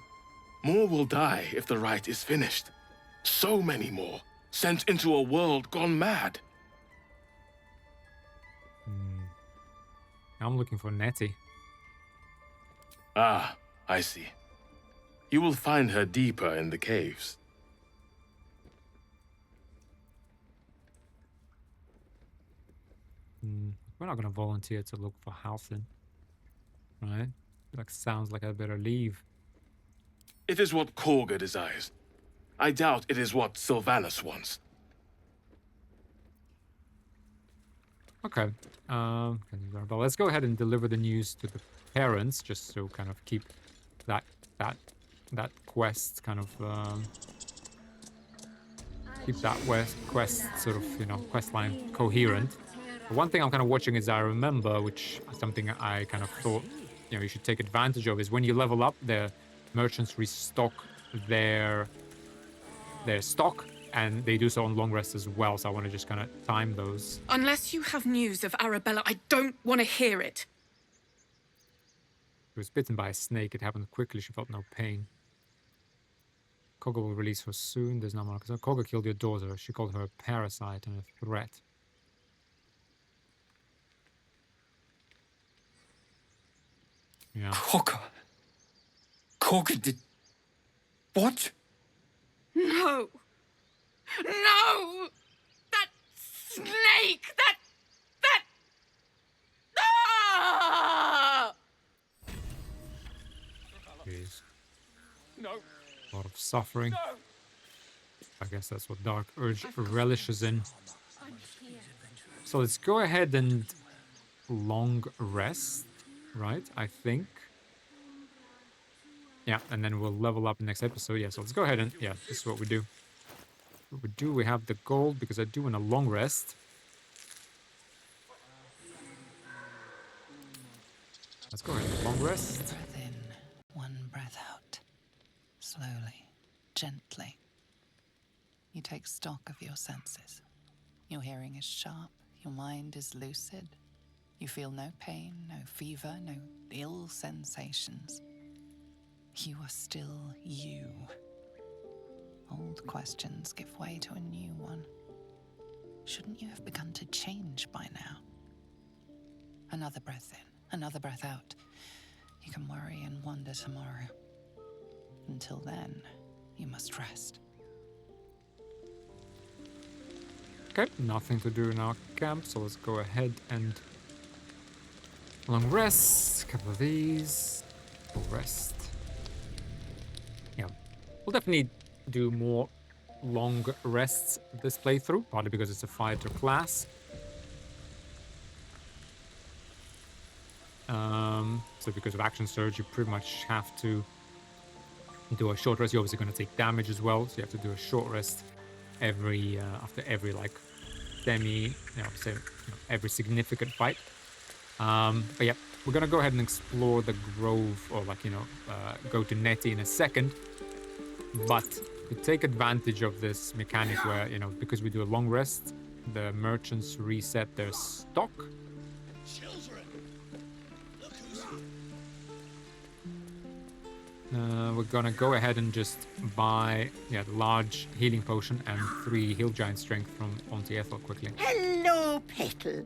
More will die if the rite is finished. So many more, sent into a world gone mad. I'm looking for Nettie. Ah, I see. You will find her deeper in the caves. We're not going to volunteer to look for Halsin. Right? Like, sounds like I better leave. It is what Koga desires. I doubt it is what Sylvanus wants. Okay. But let's go ahead and deliver the news to the parents, just to kind of keep that quest kind of keep that quest sort of, you know, quest line coherent. But one thing I'm kind of watching is I remember, which is something I kind of thought, you know, you should take advantage of, is when you level up, the merchants restock their stock, and they do so on long rest as well, so I want to just kind of time those. Unless you have news of Arabella, I don't want to hear it. She was bitten by a snake. It happened quickly. She felt no pain. Koga will release her soon. There's no more. Because Koga killed your daughter. She called her a parasite and a threat. Yeah. Koga did... What? No! No! That snake! That... Ah! Jeez. No. A lot of suffering. No. I guess that's what Dark Urge relishes in. So let's go ahead and long rest, right? I think. Yeah, and then we'll level up next episode. Yeah, so let's go ahead and, yeah, this is what we do. We have the gold, because I do want a long rest. Let's go ahead and long rest. Breath in, one breath out. Slowly, gently. You take stock of your senses. Your hearing is sharp, your mind is lucid. You feel no pain, no fever, no ill sensations. You are still you. Old questions give way to a new one. Shouldn't you have begun to change by now? Another breath in, another breath out. You can worry and wonder tomorrow. Until then, you must rest. Okay, nothing to do in our camp, so let's go ahead and long rest. A couple of these. Full rest. Yeah, we'll definitely do more long rests this playthrough, partly because it's a fighter class. So because of action surge, you pretty much have to do a short rest. You're obviously going to take damage as well, so you have to do a short rest every after every like every significant fight. But yeah, we're gonna go ahead and explore the grove, or go to Nettie in a second. But to take advantage of this mechanic where, because we do a long rest, the merchants reset their stock. We're gonna go ahead and just buy the large healing potion and 3 hill giant strength from Auntie Ethel quickly. Hello, Petal.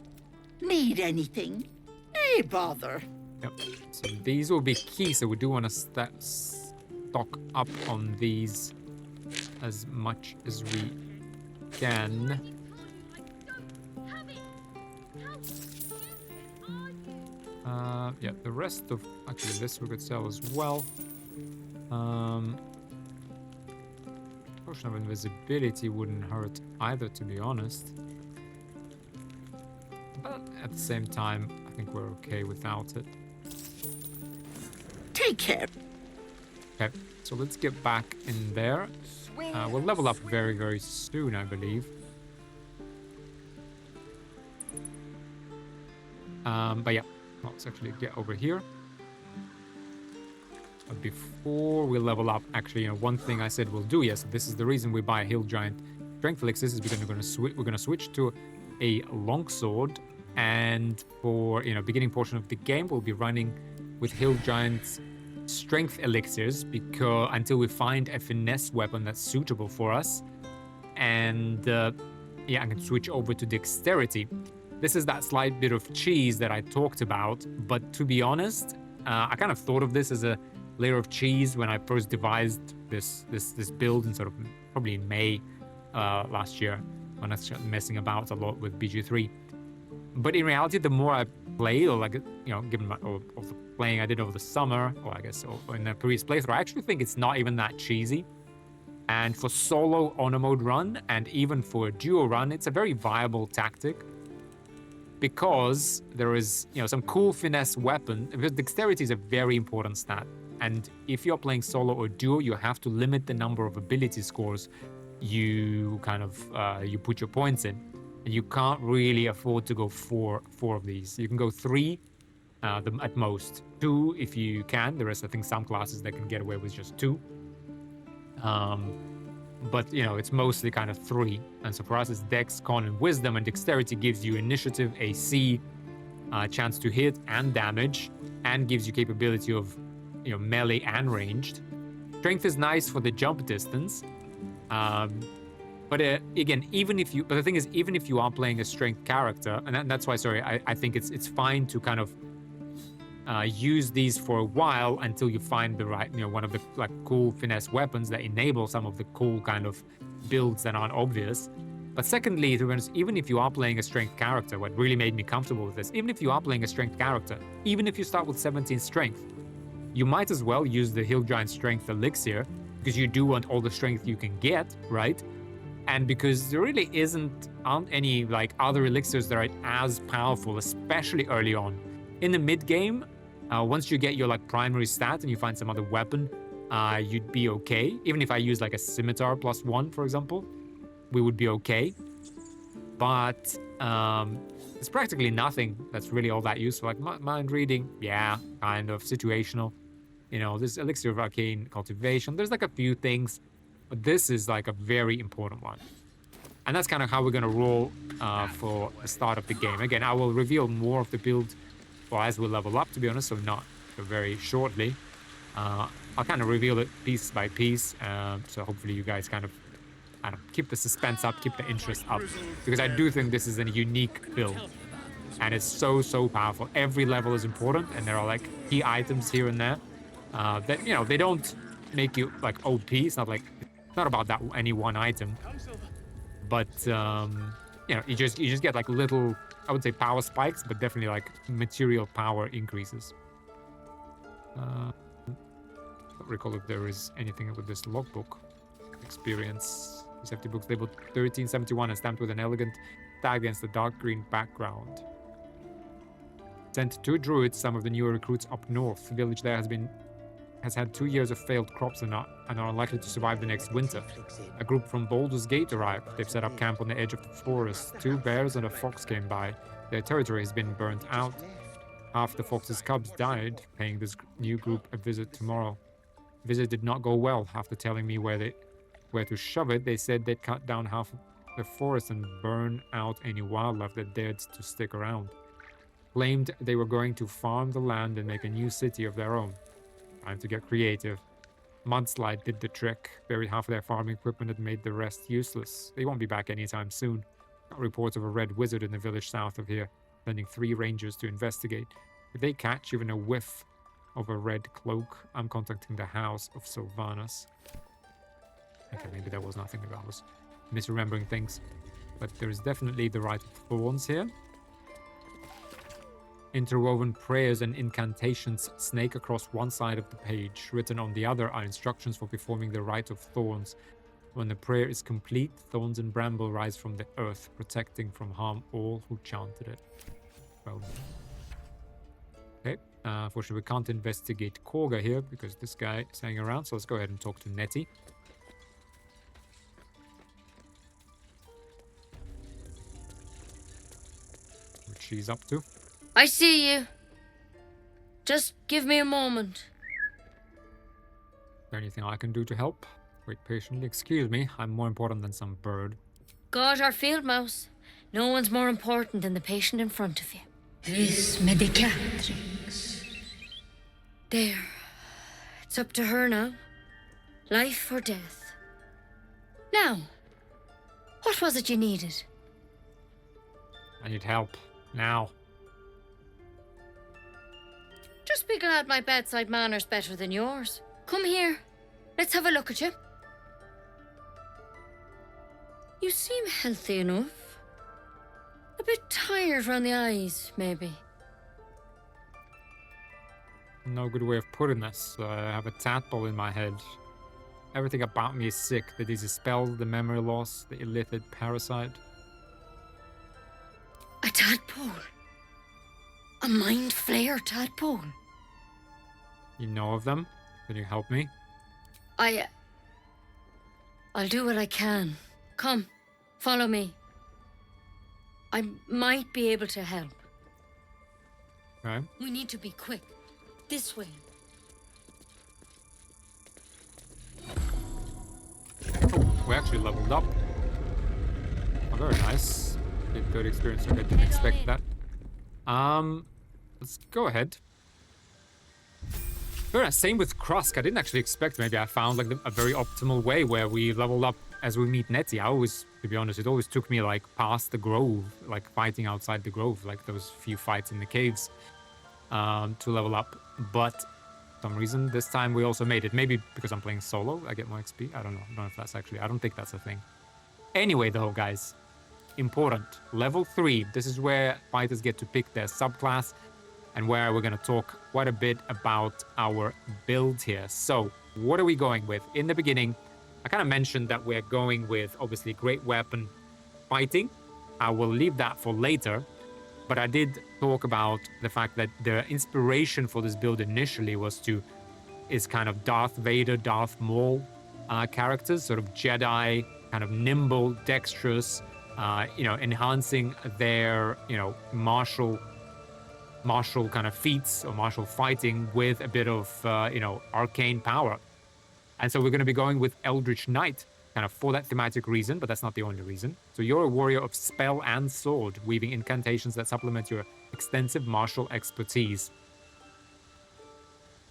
Need anything? Hey, bother. Yep. So these will be key, so we do want to stock up on these as much as we can. Yeah, the rest of actually this we could sell as well. Potion of invisibility wouldn't hurt either, to be honest. But at the same time, I think we're okay without it. Take care. Okay, so let's get back in there. We'll level up very, very soon, I believe. But yeah, let's actually get over here. But before we level up, actually, one thing I said we'll do, yes, this is the reason we buy a hill giant strength elixirs, is because we're gonna switch to a longsword, and for beginning portion of the game, we'll be running with hill giants strength elixirs because until we find a finesse weapon that's suitable for us, and yeah, I can switch over to dexterity. This is that slight bit of cheese that I talked about, but to be honest, I kind of thought of this as a layer of cheese when I first devised this build in sort of probably in May last year, when I started messing about a lot with BG3. But in reality, the more I play, or given all the playing I did over the summer, or I guess in the previous playthrough, I actually think it's not even that cheesy. And for solo honor mode run, and even for a duo run, it's a very viable tactic, because there is some cool finesse weapon. Because dexterity is a very important stat, and if you're playing solo or duo, you have to limit the number of ability scores you you put your points in, and you can't really afford to go four of these. You can go 3 at most, 2 if you can. There is, I think, some classes that can get away with just 2. But it's mostly kind of 3, and so for us it's dex, con, and wisdom, and dexterity gives you initiative, AC, chance to hit and damage, and gives you capability of melee and ranged. Strength is nice for the jump distance, but again, but the thing is, even if you are playing a strength character, and that's why, sorry, I think it's fine to kind of use these for a while until you find the right, one of the cool finesse weapons that enable some of the cool kind of builds that aren't obvious. But secondly, to be honest, even if you are playing a strength character, what really made me comfortable with this, even if you are playing a strength character, even if you start with 17 strength, you might as well use the hill giant strength elixir, because you do want all the strength you can get, right? And because there really aren't any other elixirs that are as powerful, especially early on. In the mid game, once you get your primary stat and you find some other weapon, you'd be okay. Even if I use a scimitar +1, for example, we would be okay. But it's practically nothing that's really all that useful. Mind reading, yeah, kind of situational. There's elixir of arcane cultivation. There's a few things, but this is a very important one. And that's kind of how we're gonna roll for the start of the game. Again, I will reveal more of the build as we level up, to be honest, so not very shortly. I'll kind of reveal it piece by piece. So hopefully you guys kind of, I don't know, keep the suspense up, keep the interest up. Because I do think this is a unique build. And it's so, so powerful. Every level is important, and there are like key items here and there that, you know, they don't make you like OP. It's not like, it's not about that any one item. But, you know, you just get like little, I would say power spikes, but definitely like material power increases. Don't recall if there is anything with this logbook. Experience. Safety books labeled 1371 and stamped with an elegant tag against the dark green background. Sent 2 druids, some of the newer recruits up north. The village there has had 2 years of failed crops and are unlikely to survive the next winter. A group from Baldur's Gate arrived. They've set up camp on the edge of the forest. 2 bears and a fox came by. Their territory has been burnt out. Half the fox's cubs died, paying this new group a visit tomorrow. The visit did not go well. After telling me where to shove it, they said they'd cut down half of the forest and burn out any wildlife that dared to stick around. Claimed they were going to farm the land and make a new city of their own. Time to get creative. Mudslide did the trick. Buried half of their farming equipment and made the rest useless. They won't be back anytime soon. Got reports of a red wizard in the village south of here, sending 3 rangers to investigate. If they catch even a whiff of a red cloak, I'm contacting the house of Sylvanas. Okay, maybe that was nothing. Maybe I was misremembering things. But there is definitely the Rite of Thorns here. Interwoven prayers and incantations snake across one side of the page. Written on the other are instructions for performing the Rite of Thorns. When the prayer is complete, thorns and bramble rise from the earth, protecting from harm all who chanted it. Well, okay. Unfortunately, we can't investigate Korga here because this guy is hanging around. So let's go ahead and talk to Nettie. What she's up to. I see you. Just give me a moment. Is there anything I can do to help? Wait patiently. Excuse me, I'm more important than some bird. God, our field mouse. No one's more important than the patient in front of you. This medicatrix. There. It's up to her now. Life or death. Now, what was it you needed? I need help. Now. Just be glad my bedside manner's better than yours. Come here. Let's have a look at you. You seem healthy enough. A bit tired round the eyes, maybe. No good way of putting this. I have a tadpole in my head. Everything about me is sick. The disease spell, the memory loss, the illithid parasite. A tadpole? A mind flayer tadpole? You know of them? Can you help me? I'll do what I can. Come, follow me. I might be able to help. Okay. We need to be quick. This way. Oh, we actually leveled up. Oh, very nice. Did good experience. I didn't expect that. Let's go ahead. Very nice. Same with Krusk. I didn't actually expect. Maybe I found like a very optimal way where we leveled up as we meet Nettie. I always, to be honest, it always took me like past the grove, like fighting outside the grove, like those few fights in the caves, to level up. But for some reason, this time we also made it. Maybe because I'm playing solo, I get more XP. I don't know. I don't know if that's actually. I don't think that's a thing. Anyway, though, guys, important. Level 3. This is where fighters get to pick their subclass, and where we're going to talk quite a bit about our build here. So, what are we going with? In the beginning, I kind of mentioned that we're going with, obviously, great weapon fighting. I will leave that for later, but I did talk about the fact that the inspiration for this build initially is kind of Darth Vader, Darth Maul characters, sort of Jedi, kind of nimble, dexterous, enhancing their, martial kind of feats or martial fighting with a bit of, arcane power. And so we're going to be going with Eldritch Knight, kind of for that thematic reason, but that's not the only reason. So you're a warrior of spell and sword, weaving incantations that supplement your extensive martial expertise.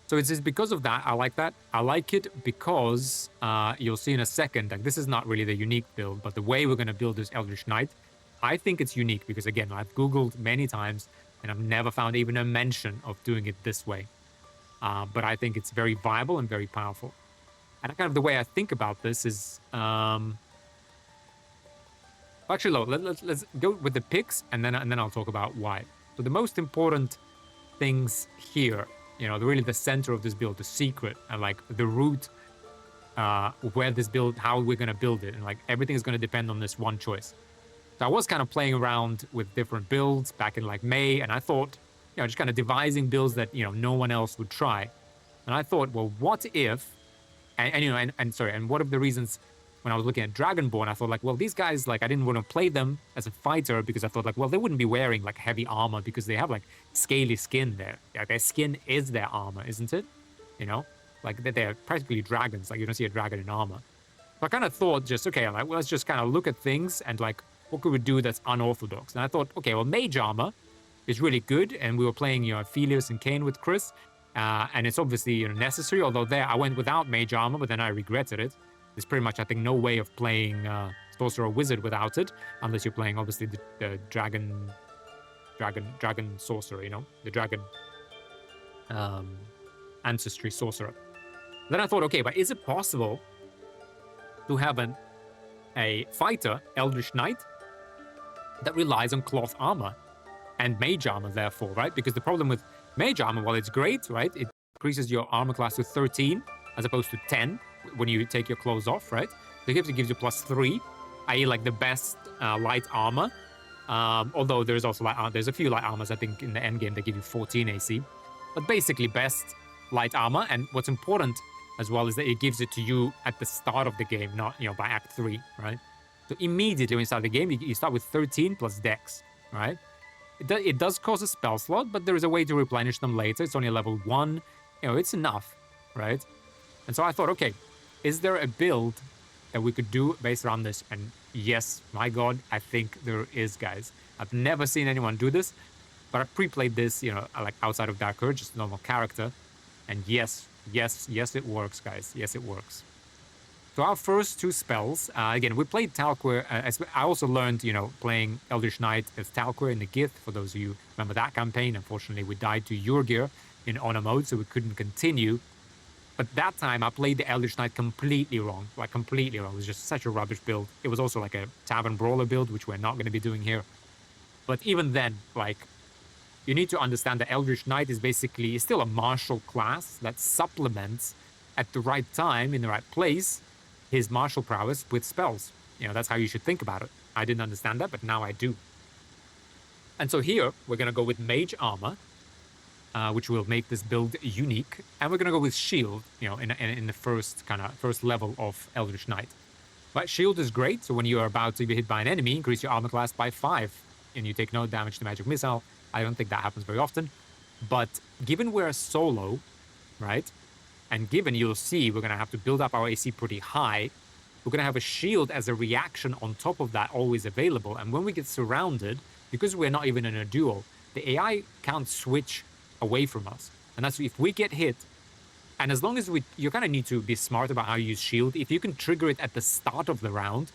So it's just because of that, I like that. I like it because you'll see in a second, like this is not really the unique build, but the way we're going to build this Eldritch Knight, I think it's unique because again, I've Googled many times and I've never found even a mention of doing it this way. But I think it's very viable and very powerful. And kind of the way I think about this is, actually, no, let's go with the picks and then I'll talk about why. So the most important things here, you know, really the center of this build, the secret, and like the root, where this build, how we're gonna build it, and like everything is gonna depend on this one choice. So I was kind of playing around with different builds back in like May, and I thought, you know, just kind of devising builds that, you know, no one else would try. And I thought, well, what if, and you know, and one of the reasons when I was looking at Dragonborn, I thought like, well, these guys, like, I didn't want to play them as a fighter because I thought like, well, they wouldn't be wearing like heavy armor because they have like scaly skin there. Like, their skin is their armor, isn't it? You know, like they're practically dragons. Like you don't see a dragon in armor. So I kind of thought just, okay, like, well, let's just kind of look at things and like, what could we do that's unorthodox? And I thought, okay, well, mage armor is really good. And we were playing, you know, Phelios and Kane with Chris. And it's obviously, you know, necessary, although there I went without mage armor, but then I regretted it. There's pretty much, I think, no way of playing sorcerer or wizard without it, unless you're playing obviously the dragon sorcerer, you know, the dragon ancestry sorcerer. Then I thought, okay, but is it possible to have a fighter, Eldritch Knight, that relies on cloth armor and mage armor, therefore, right? Because the problem with mage armor, while it's great, right, it increases your armor class to 13 as opposed to 10 when you take your clothes off, right? So it gives you +3, i.e. like the best light armor. Although there's also there's a few light armors, I think, in the end game that give you 14 AC. But basically best light armor. And what's important as well is that it gives it to you at the start of the game, not, you know, by Act 3, right? So immediately when you start the game, you start with 13 plus Dex, right? It does cost a spell slot, but there is a way to replenish them later. It's only level 1. You know, it's enough, right? And so I thought, okay, is there a build that we could do based around this? And yes, my God, I think there is, guys. I've never seen anyone do this, but I pre-played this, you know, like outside of Dark Urge, just normal character. And yes, it works, guys. Yes, it works. So our first two spells, again, we played Talquer. I also learned, you know, playing Eldritch Knight as Talquer in the Gith, for those of you who remember that campaign. Unfortunately, we died to Yurgir in honor mode, so we couldn't continue. But that time, I played the Eldritch Knight completely wrong. Like, completely wrong. It was just such a rubbish build. It was also like a Tavern Brawler build, which we're not going to be doing here. But even then, like, you need to understand that Eldritch Knight is basically still a martial class that supplements at the right time, in the right place, his martial prowess with spells. You know, that's how you should think about it. I didn't understand that, but now I do. And so here, we're going to go with Mage Armor, which will make this build unique. And we're going to go with Shield, you know, in the first level of Eldritch Knight. But Shield is great, so when you are about to be hit by an enemy, increase your armor class by 5, and you take no damage to magic missile. I don't think that happens very often. But given we're solo, right? And given you'll see we're going to have to build up our AC pretty high, we're going to have a shield as a reaction on top of that always available. And when we get surrounded, because we're not even in a duel, the AI can't switch away from us. And that's if we get hit, and as long as you kind of need to be smart about how you use shield. If you can trigger it at the start of the round,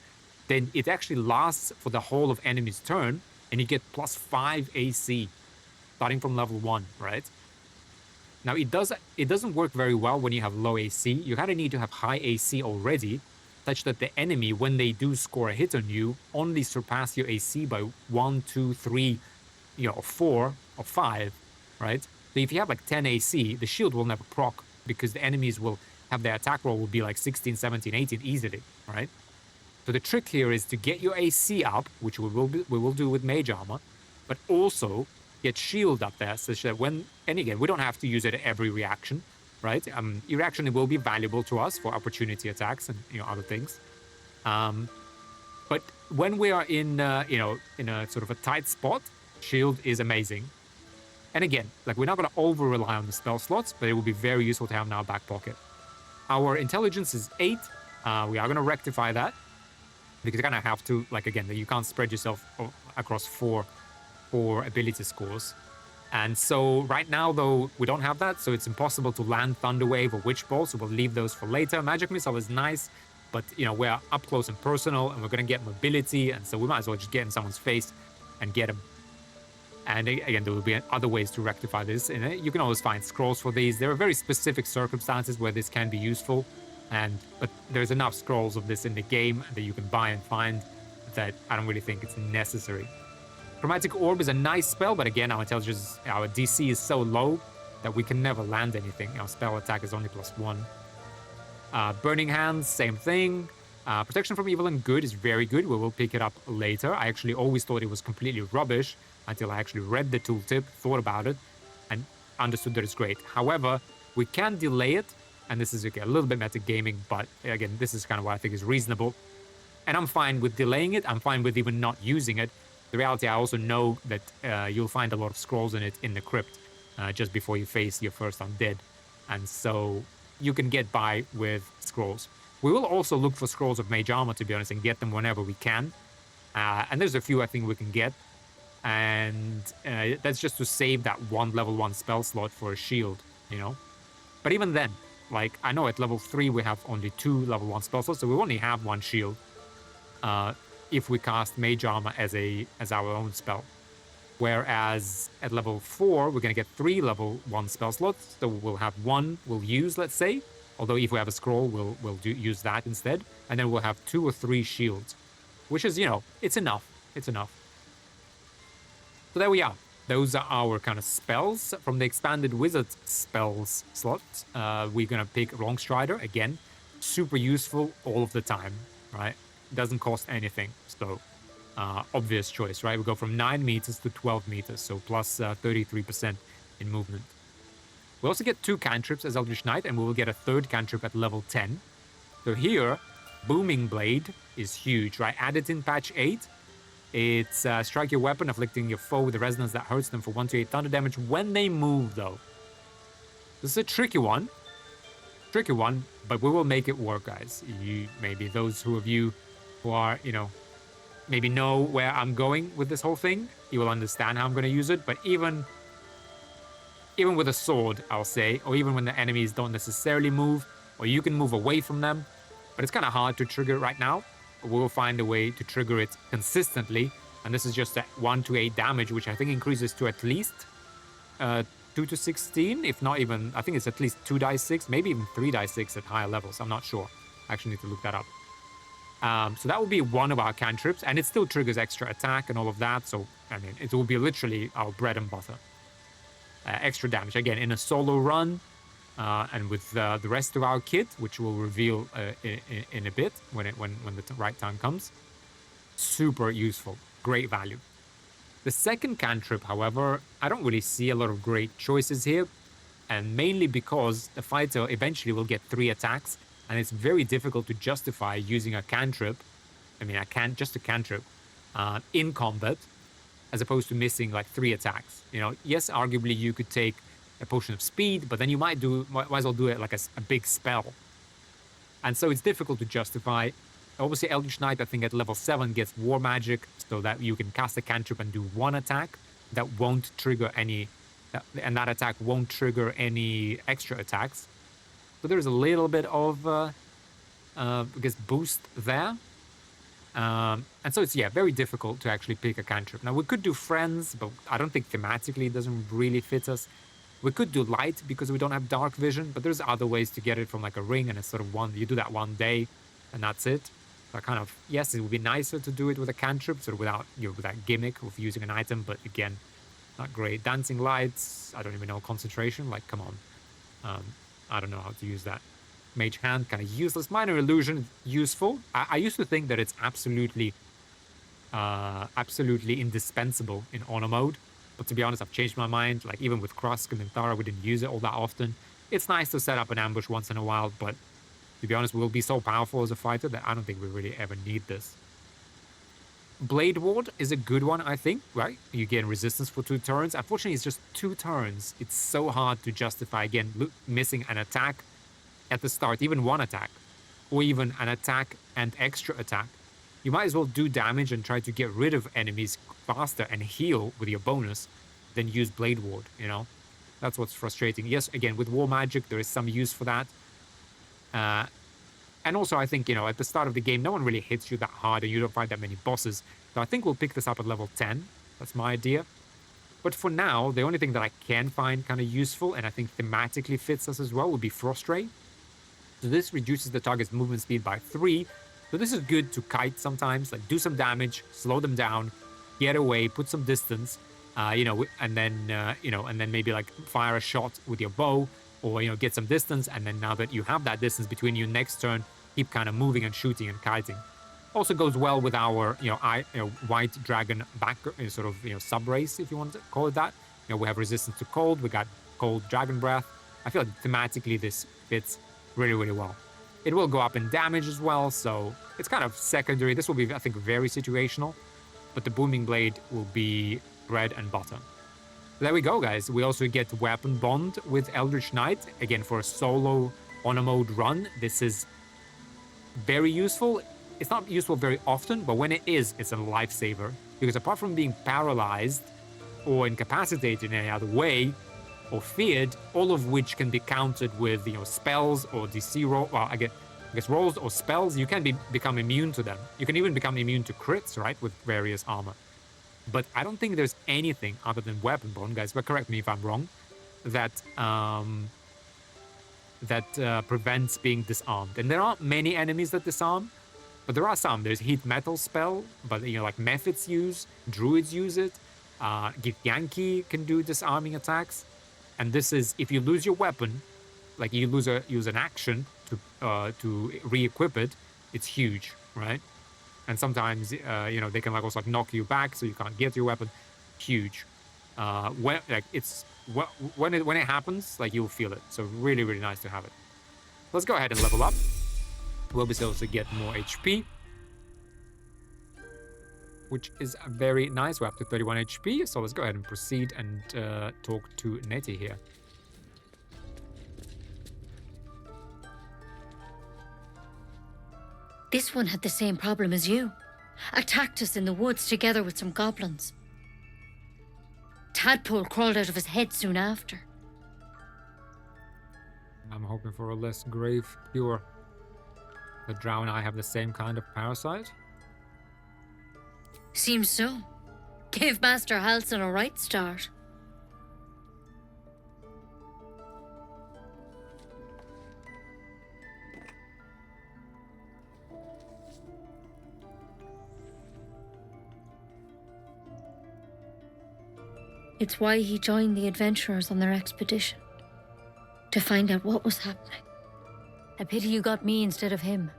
then it actually lasts for the whole of enemy's turn, and you get +5 AC starting from level 1, right? Now, it doesn't work very well when you have low AC. You kind of need to have high AC already, such that the enemy, when they do score a hit on you, only surpass your AC by 1, 2, 3, you know, 4 or 5, right? So if you have like 10 AC, the shield will never proc because the enemies will have their attack roll will be like 16, 17, 18 easily, right? So the trick here is to get your AC up, which we will do with Mage Armor, but also get shield up there such that when, and again, we don't have to use it at every reaction, right? Your reaction will be valuable to us for opportunity attacks and, you know, other things. But when we are in, you know, in a sort of a tight spot, shield is amazing. And again, like, we're not going to over-rely on the spell slots, but it will be very useful to have in our back pocket. Our intelligence is 8. We are going to rectify that because you kind of have to, like, again, you can't spread yourself across four ability scores. And so right now, though, we don't have that, so it's impossible to land Thunder Wave or Witch Bolt, so we'll leave those for later. Magic Missile is nice, but, you know, we're up close and personal, and we're going to get mobility, and so we might as well just get in someone's face and get them. And again, there will be other ways to rectify this. And you can always find scrolls for these. There are very specific circumstances where this can be useful, but there's enough scrolls of this in the game that you can buy and find that I don't really think it's necessary. Chromatic Orb is a nice spell, but again, our DC is so low that we can never land anything. Our spell attack is only +1. Burning Hands, same thing. Protection from Evil and Good is very good. We will pick it up later. I actually always thought it was completely rubbish until I actually read the tooltip, thought about it, and understood that it's great. However, we can delay it, and this is a little bit metagaming, but again, this is kind of what I think is reasonable. And I'm fine with delaying it. I'm fine with even not using it. The reality, I also know that you'll find a lot of scrolls in it in the crypt just before you face your first undead. And so you can get by with scrolls. We will also look for scrolls of mage armor, to be honest, and get them whenever we can. And there's a few I think we can get. And that's just to save that one level 1 spell slot for a shield, you know? But even then, like, I know at level 3 we have only 2 level 1 spell slots, so we only have 1 shield. If we cast Mage Armor as our own spell. Whereas at level 4, we're going to get 3 level 1 spell slots. So we'll have 1 we'll use, let's say. Although if we have a scroll, we'll use that instead. And then we'll have 2 or 3 shields. Which is, you know, it's enough. It's enough. So there we are. Those are our kind of spells. From the expanded wizard spells slot, we're going to pick Wrongstrider. Again, super useful all of the time, right? Doesn't cost anything, so obvious choice, right? We go from 9 meters to 12 meters, so plus 33% in movement. We also get 2 cantrips as Eldritch Knight, and we will get a 3rd cantrip at level 10. So here, Booming Blade is huge, right? Added in patch 8. It's strike your weapon, afflicting your foe with a resonance that hurts them for 1 to 8 thunder damage when they move, though. This is a tricky one, but we will make it work, guys. Maybe those of you who are, you know, maybe know where I'm going with this whole thing, you will understand how I'm going to use it. But even with a sword, I'll say, or even when the enemies don't necessarily move, or you can move away from them, but it's kind of hard to trigger it right now. We'll find a way to trigger it consistently, and this is just at 1 to 8 damage, which I think increases to at least 2 to 16, if not even, I think it's at least 2 dice 6, maybe even 3 dice 6 at higher levels. I'm not sure. I actually need to look that up. So that will be one of our cantrips, and it still triggers extra attack and all of that. So, I mean, it will be literally our bread and butter. Extra damage, again, in a solo run, and with the rest of our kit, which we'll reveal in a bit when the right time comes. Super useful, great value. The second cantrip, however, I don't really see a lot of great choices here, and mainly because the fighter eventually will get 3 attacks, and it's very difficult to justify using a cantrip, just a cantrip, in combat, as opposed to missing like 3 attacks. You know, yes, arguably you could take a potion of speed, but then you might as well do it like a big spell. And so it's difficult to justify. Obviously, Eldritch Knight, I think at level 7 gets War Magic, so that you can cast a cantrip and do 1 attack that won't trigger any, and that attack won't trigger any extra attacks. So there's a little bit of, I guess, boost there. And so it's, very difficult to actually pick a cantrip. Now, we could do Friends, but I don't think thematically it doesn't really fit us. We could do Light because we don't have Dark Vision, but there's other ways to get it from like a ring, and it's sort of you do that one day, and that's it. So kind of, yes, it would be nicer to do it with a cantrip, sort of without, with that gimmick of using an item, but again, not great. Dancing Lights, I don't even know, concentration, like, come on. I don't know how to use that. Mage Hand, kind of useless. Minor Illusion, useful. I used to think that it's absolutely indispensable in honor mode, but to be honest, I've changed my mind. Like, even with Krusk and Minthara, we didn't use it all that often. It's nice to set up an ambush once in a while, but to be honest, we'll be so powerful as a fighter that I don't think we really ever need this. Blade Ward is a good one, I think, right? You gain resistance for 2 turns. Unfortunately, it's just 2 turns. It's so hard to justify, again, missing an attack at the start, even 1 attack, or even an attack and extra attack. You might as well do damage and try to get rid of enemies faster and heal with your bonus, than use Blade Ward, you know? That's what's frustrating. Yes, again, with War Magic, there is some use for that. And also, I think, you know, at the start of the game, no one really hits you that hard and you don't fight that many bosses. So I think we'll pick this up at level 10. That's my idea. But for now, the only thing that I can find kind of useful, and I think thematically fits us as well, would be Frost Ray. So this reduces the target's movement speed by 3. So this is good to kite sometimes, like do some damage, slow them down, get away, put some distance, you know, and then, you know, and then maybe like fire a shot with your bow, or, you know, get some distance. And then now that you have that distance between you, next turn, keep kind of moving and shooting and kiting. Also goes well with our, you know, white dragon back, sort of, you know, sub race, if you want to call it that. You know, we have resistance to cold, we got cold dragon breath. I feel like thematically this fits really, really well. It will go up in damage as well, so it's kind of secondary. This will be, I think, very situational, but the booming blade will be bread and butter. There we go, guys. We also get weapon bond with Eldritch Knight. Again, for a solo honor mode run, this is very useful. It's not useful very often, but when it is, it's a lifesaver. Because apart from being paralyzed or incapacitated in any other way, or feared, all of which can be countered with, you know, spells or DC roll. Well, I guess rolls or spells. You can become immune to them. You can even become immune to crits, right, with various armor. But I don't think there's anything other than weapon bond, guys. But correct me if I'm wrong. That prevents being disarmed. And there aren't many enemies that disarm, but there are some. There's heat metal spell, but, you know, like Mephits use, druids use it. Githyanki can do disarming attacks. And this is, if you lose your weapon, like you use an action to re-equip it, it's huge, right? And sometimes, you know, they can like also like knock you back, so you can't get your weapon. Huge. When it happens, like you'll feel it. So really, really nice to have it. Let's go ahead and level up. We'll be able to get more HP, which is very nice. We're up to 31 HP, so let's go ahead and proceed and talk to Nettie here. This one had the same problem as you. Attacked us in the woods together with some goblins. Tadpole crawled out of his head soon after. I'm hoping for a less grave cure. The Drow and I have the same kind of parasite. Seems so. Gave Master Halsin a right start. It's why he joined the adventurers on their expedition. To find out what was happening. A pity you got me instead of him.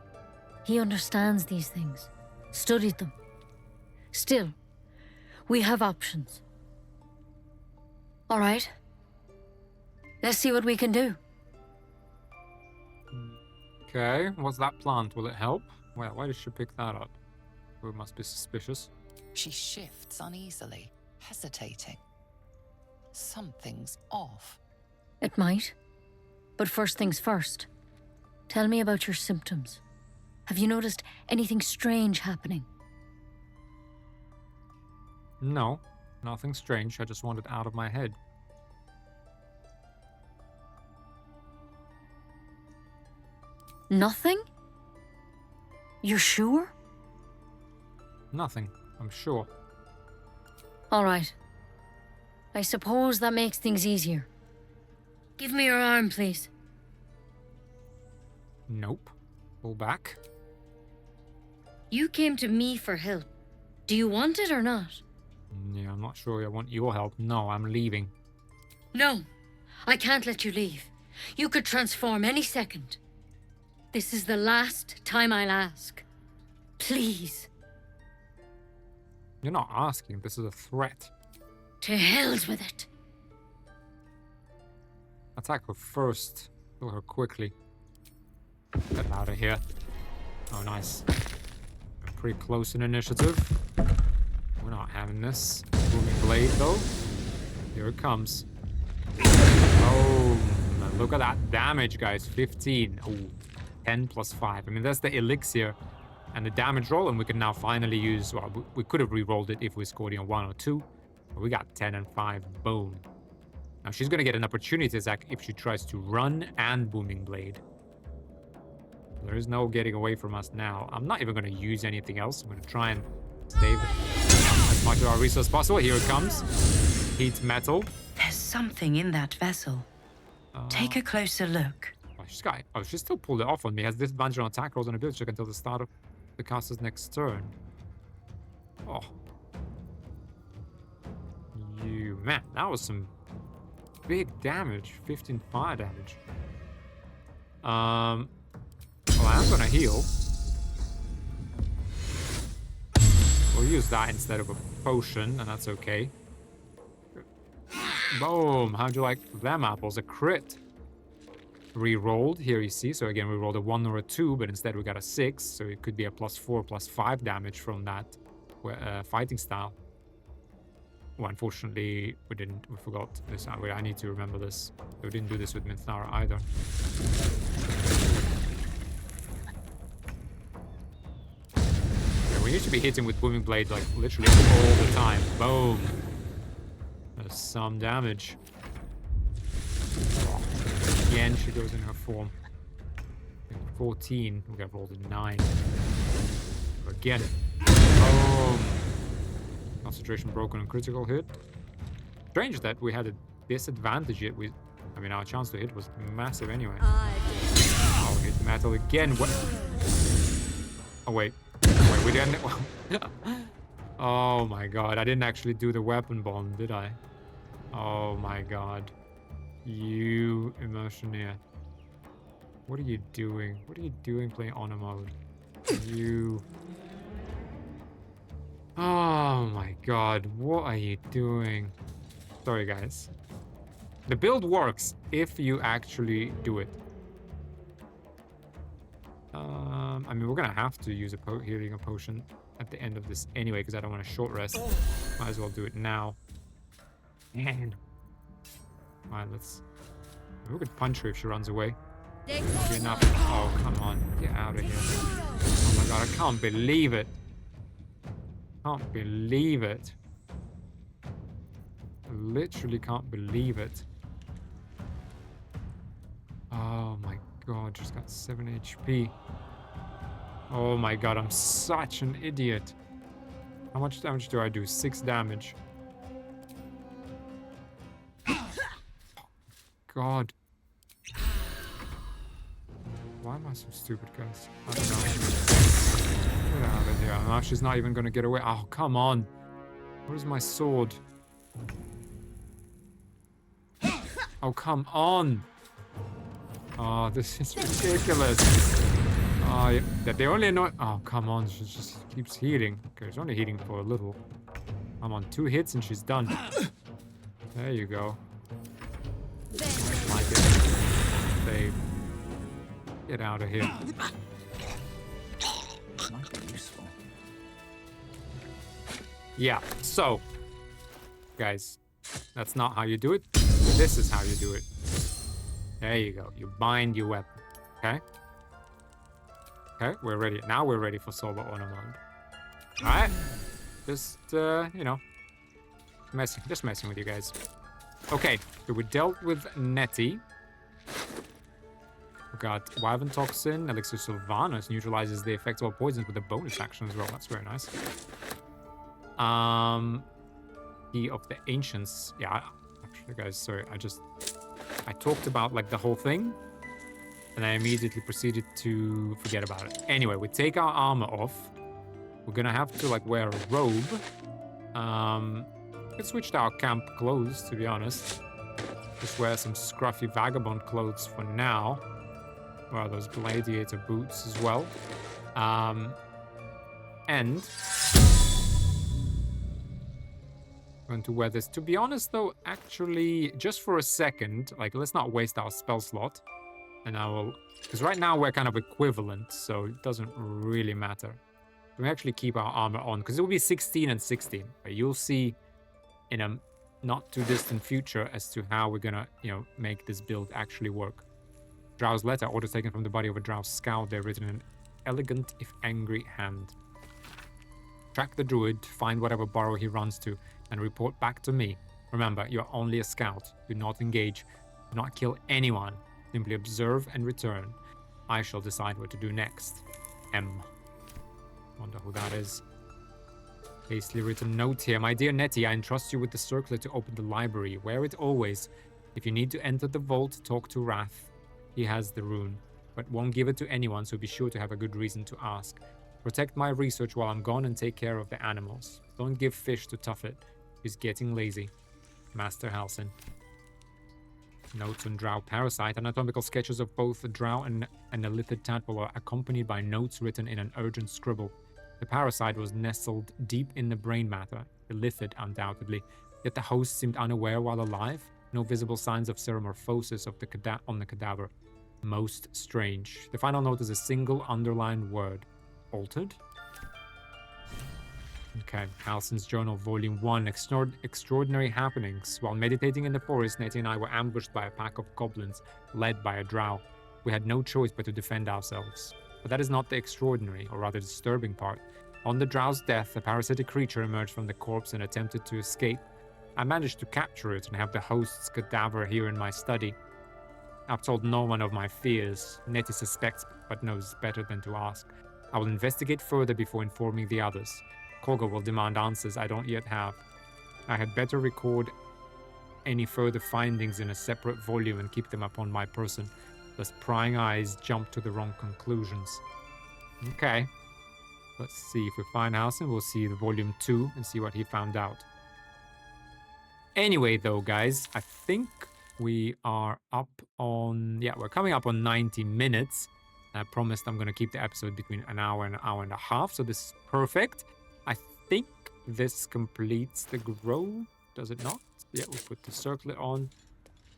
He understands these things. Studied them. Still, we have options. All right. Let's see what we can do. Okay, what's that plant? Will it help? Well, why did she pick that up? We must be suspicious. She shifts uneasily, hesitating. Something's off. It might. But first things first. Tell me about your symptoms. Have you noticed anything strange happening? No, nothing strange. I just want it out of my head. Nothing? You're sure? Nothing, I'm sure. All right. I suppose that makes things easier. Give me your arm, please. Nope. Pull back. You came to me for help. Do you want it or not? Yeah, I'm not sure I want your help. No, I'm leaving. No, I can't let you leave. You could transform any second. This is the last time I'll ask. Please. You're not asking. This is a threat. To hell's with it. Attack her first. Kill her quickly. Get out of here. Oh, nice. We're pretty close in initiative. We're not having this. Booming blade, though. Here it comes. Oh, look at that damage, guys. 15. Oh, 10 plus 5. I mean, that's the elixir and the damage roll, and we can now finally use... Well, we could have re-rolled it if we scored, 1 or 2. We got 10 and 5. Boom. Now she's gonna get an opportunity attack if she tries to run and booming blade. There is no getting away from us now. I'm not even gonna use anything else. I'm gonna try and save as much of our resource possible. Here it comes. Heat metal. There's something in that vessel. Take a closer look. Oh, she still pulled it off on me. Has disadvantage on attack rolls and ability check until the start of the caster's next turn. Oh. Man, that was some big damage. 15 fire damage. Well, I'm gonna heal. We'll use that instead of a potion, and that's okay. Boom! How'd you like them apples? A crit. Re-rolled, here you see. So again, we rolled a 1 or a 2, but instead we got a 6. So it could be a +4, +5 damage from that fighting style. Well, unfortunately, we forgot this. I need to remember this. We didn't do this with Minthara either. Yeah, we need to be hitting with Booming Blade, like, literally all the time. Boom! There's some damage. Again, she goes in her form. 14. We got rolled a 9. Forget it. Boom! Concentration broken on critical hit. Strange that we had a disadvantage yet. I mean, our chance to hit was massive anyway. Oh, hit metal again. What? Oh, wait. Wait, we didn't. Oh my god. I didn't actually do the weapon bond, did I? Oh my god. You immersioneer. What are you doing? What are you doing playing honor mode? You. Oh my god, what are you doing? Sorry guys. The build works if you actually do it. I mean, we're gonna have to use a healing potion at the end of this anyway, because I don't want to short rest. Might as well do it now. Man. Alright, we could punch her if she runs away. Okay, enough. Oh, come on. Get out of here. Oh my god, I can't believe it. Can't believe it. I literally can't believe it. Oh my god, she's got 7 HP. Oh my god, I'm such an idiot. How much damage do I do? 6 damage. God. Why am I so stupid, guys? I don't know. Get out of here. Now she's not even gonna get away. Oh, come on. Where's my sword? Oh, come on. Oh, this is ridiculous. Oh, yeah. They only annoy. Oh, come on. She just keeps healing. Okay, she's only healing for a little. I'm on 2 hits and she's done. There you go. Like it. Save. Get out of here. Might be useful. Yeah, so, guys, that's not how you do it. This is how you do it. There you go. You bind your weapon. Okay? Okay, we're ready. Now we're ready for solo honor mode. Alright? Just, you know, just messing with you guys. Okay, so we dealt with Nettie. We got Wyvern Toxin, Elixir Sylvanas neutralizes the effect of all poisons with a bonus action as well. That's very nice. Key of the Ancients. Yeah, actually, guys, sorry. I talked about, like, the whole thing, and I immediately proceeded to forget about it. Anyway, we take our armor off. We're gonna have to, like, wear a robe. We switch to our camp clothes, to be honest. Just wear some scruffy vagabond clothes for now. Wear those gladiator boots as well. And I'm going to wear this. To be honest, though, actually, just for a second, like, let's not waste our spell slot. And I will, because right now we're kind of equivalent, so it doesn't really matter. We actually keep our armor on, because it will be 16 and 16. Right? You'll see in a not too distant future as to how we're gonna, you know, make this build actually work. Drow's letter, orders taken from the body of a drow scout. They're written in an elegant, if angry, hand. Track the druid, find whatever burrow he runs to. and report back to me. Remember, you're only a scout. Do not engage. Do not kill anyone. Simply observe and return. I shall decide what to do next. M. Wonder who that is. Hastily written note here. My dear Nettie, I entrust you with the circlet to open the library. Wear it always. If you need to enter the vault, talk to Wrath. He has the rune, but won't give it to anyone, so be sure to have a good reason to ask. Protect my research while I'm gone and take care of the animals. Don't give fish to Tuffet. He's getting lazy. Master Halsin. Notes on drow parasite. Anatomical sketches of both a drow and an illithid tadpole are accompanied by notes written in an urgent scribble. The parasite was nestled deep in the brain matter, illithid undoubtedly, yet the host seemed unaware while alive. No visible signs of ceremorphosis of on the cadaver. Most strange. The final note is a single underlined word. Altered? Okay, Halsin's Journal, Volume 1, Extraordinary Happenings. While meditating in the forest, Nettie and I were ambushed by a pack of goblins, led by a drow. We had no choice but to defend ourselves. But that is not the extraordinary, or rather disturbing part. On the drow's death, a parasitic creature emerged from the corpse and attempted to escape. I managed to capture it and have the host's cadaver here in my study. I've told no one of my fears. Nettie suspects, but knows better than to ask. I will investigate further before informing the others. Koga will demand answers I don't yet have. I had better record any further findings in a separate volume and keep them upon my person, lest prying eyes jump to the wrong conclusions. Okay. Let's see if we find Halsin. We'll see the Volume 2 and see what he found out. Anyway, though, guys, I think we are up on... Yeah, we're coming up on 90 minutes. I promised I'm going to keep the episode between an hour and a half, so this is perfect. I think this completes the grove, does it not? Yeah, we put the circlet on.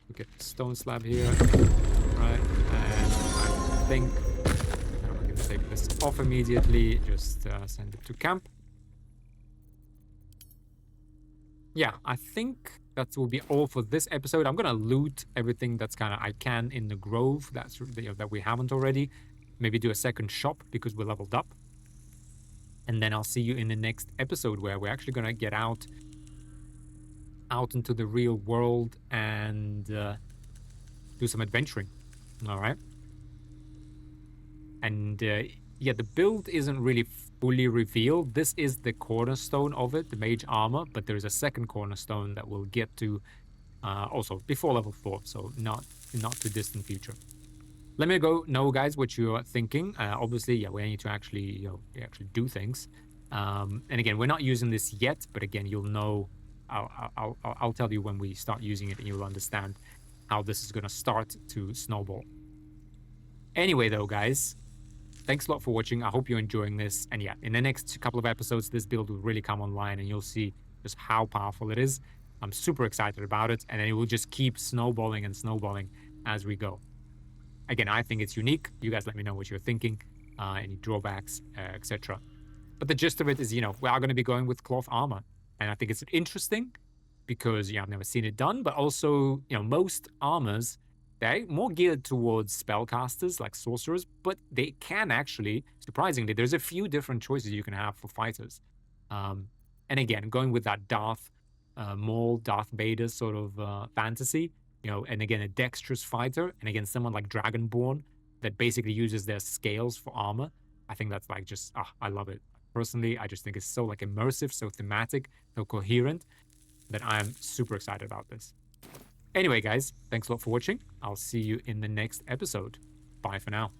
We get the stone slab here. Right, and I think I'm going to take this off immediately. Just send it to camp. Yeah, I think that will be all for this episode. I'm gonna loot everything that's kind of I can in the grove that's that we haven't already. Maybe do a second shop because we're leveled up. And then I'll see you in the next episode where we're actually gonna get out into the real world and do some adventuring. All right. And yeah, the build isn't really fully revealed. This is the cornerstone of it, the mage armor, but there is a second cornerstone that we'll get to also before level 4, so not too distant future. Let me know, guys, what you're thinking. Obviously, yeah, we need to actually actually do things. And again, we're not using this yet, but again, you'll know. I'll tell you when we start using it, and you'll understand how this is going to start to snowball. Anyway, though, guys. Thanks a lot for watching. I hope you're enjoying this. And yeah, in the next couple of episodes, this build will really come online and you'll see just how powerful it is. I'm super excited about it. And then it will just keep snowballing and snowballing as we go. Again, I think it's unique. You guys let me know what you're thinking, any drawbacks, etc. But the gist of it is, we are going to be going with cloth armor. And I think it's interesting because, I've never seen it done. But also, most armors... they're more geared towards spellcasters like sorcerers, but they can actually, surprisingly, there's a few different choices you can have for fighters. And again, going with that Darth Maul, Darth Vader sort of fantasy, and again, a dexterous fighter, and again, someone like Dragonborn that basically uses their scales for armor. I think that's like just, I love it. Personally, I just think it's so like immersive, so thematic, so coherent that I'm super excited about this. Anyway, guys, thanks a lot for watching. I'll see you in the next episode. Bye for now.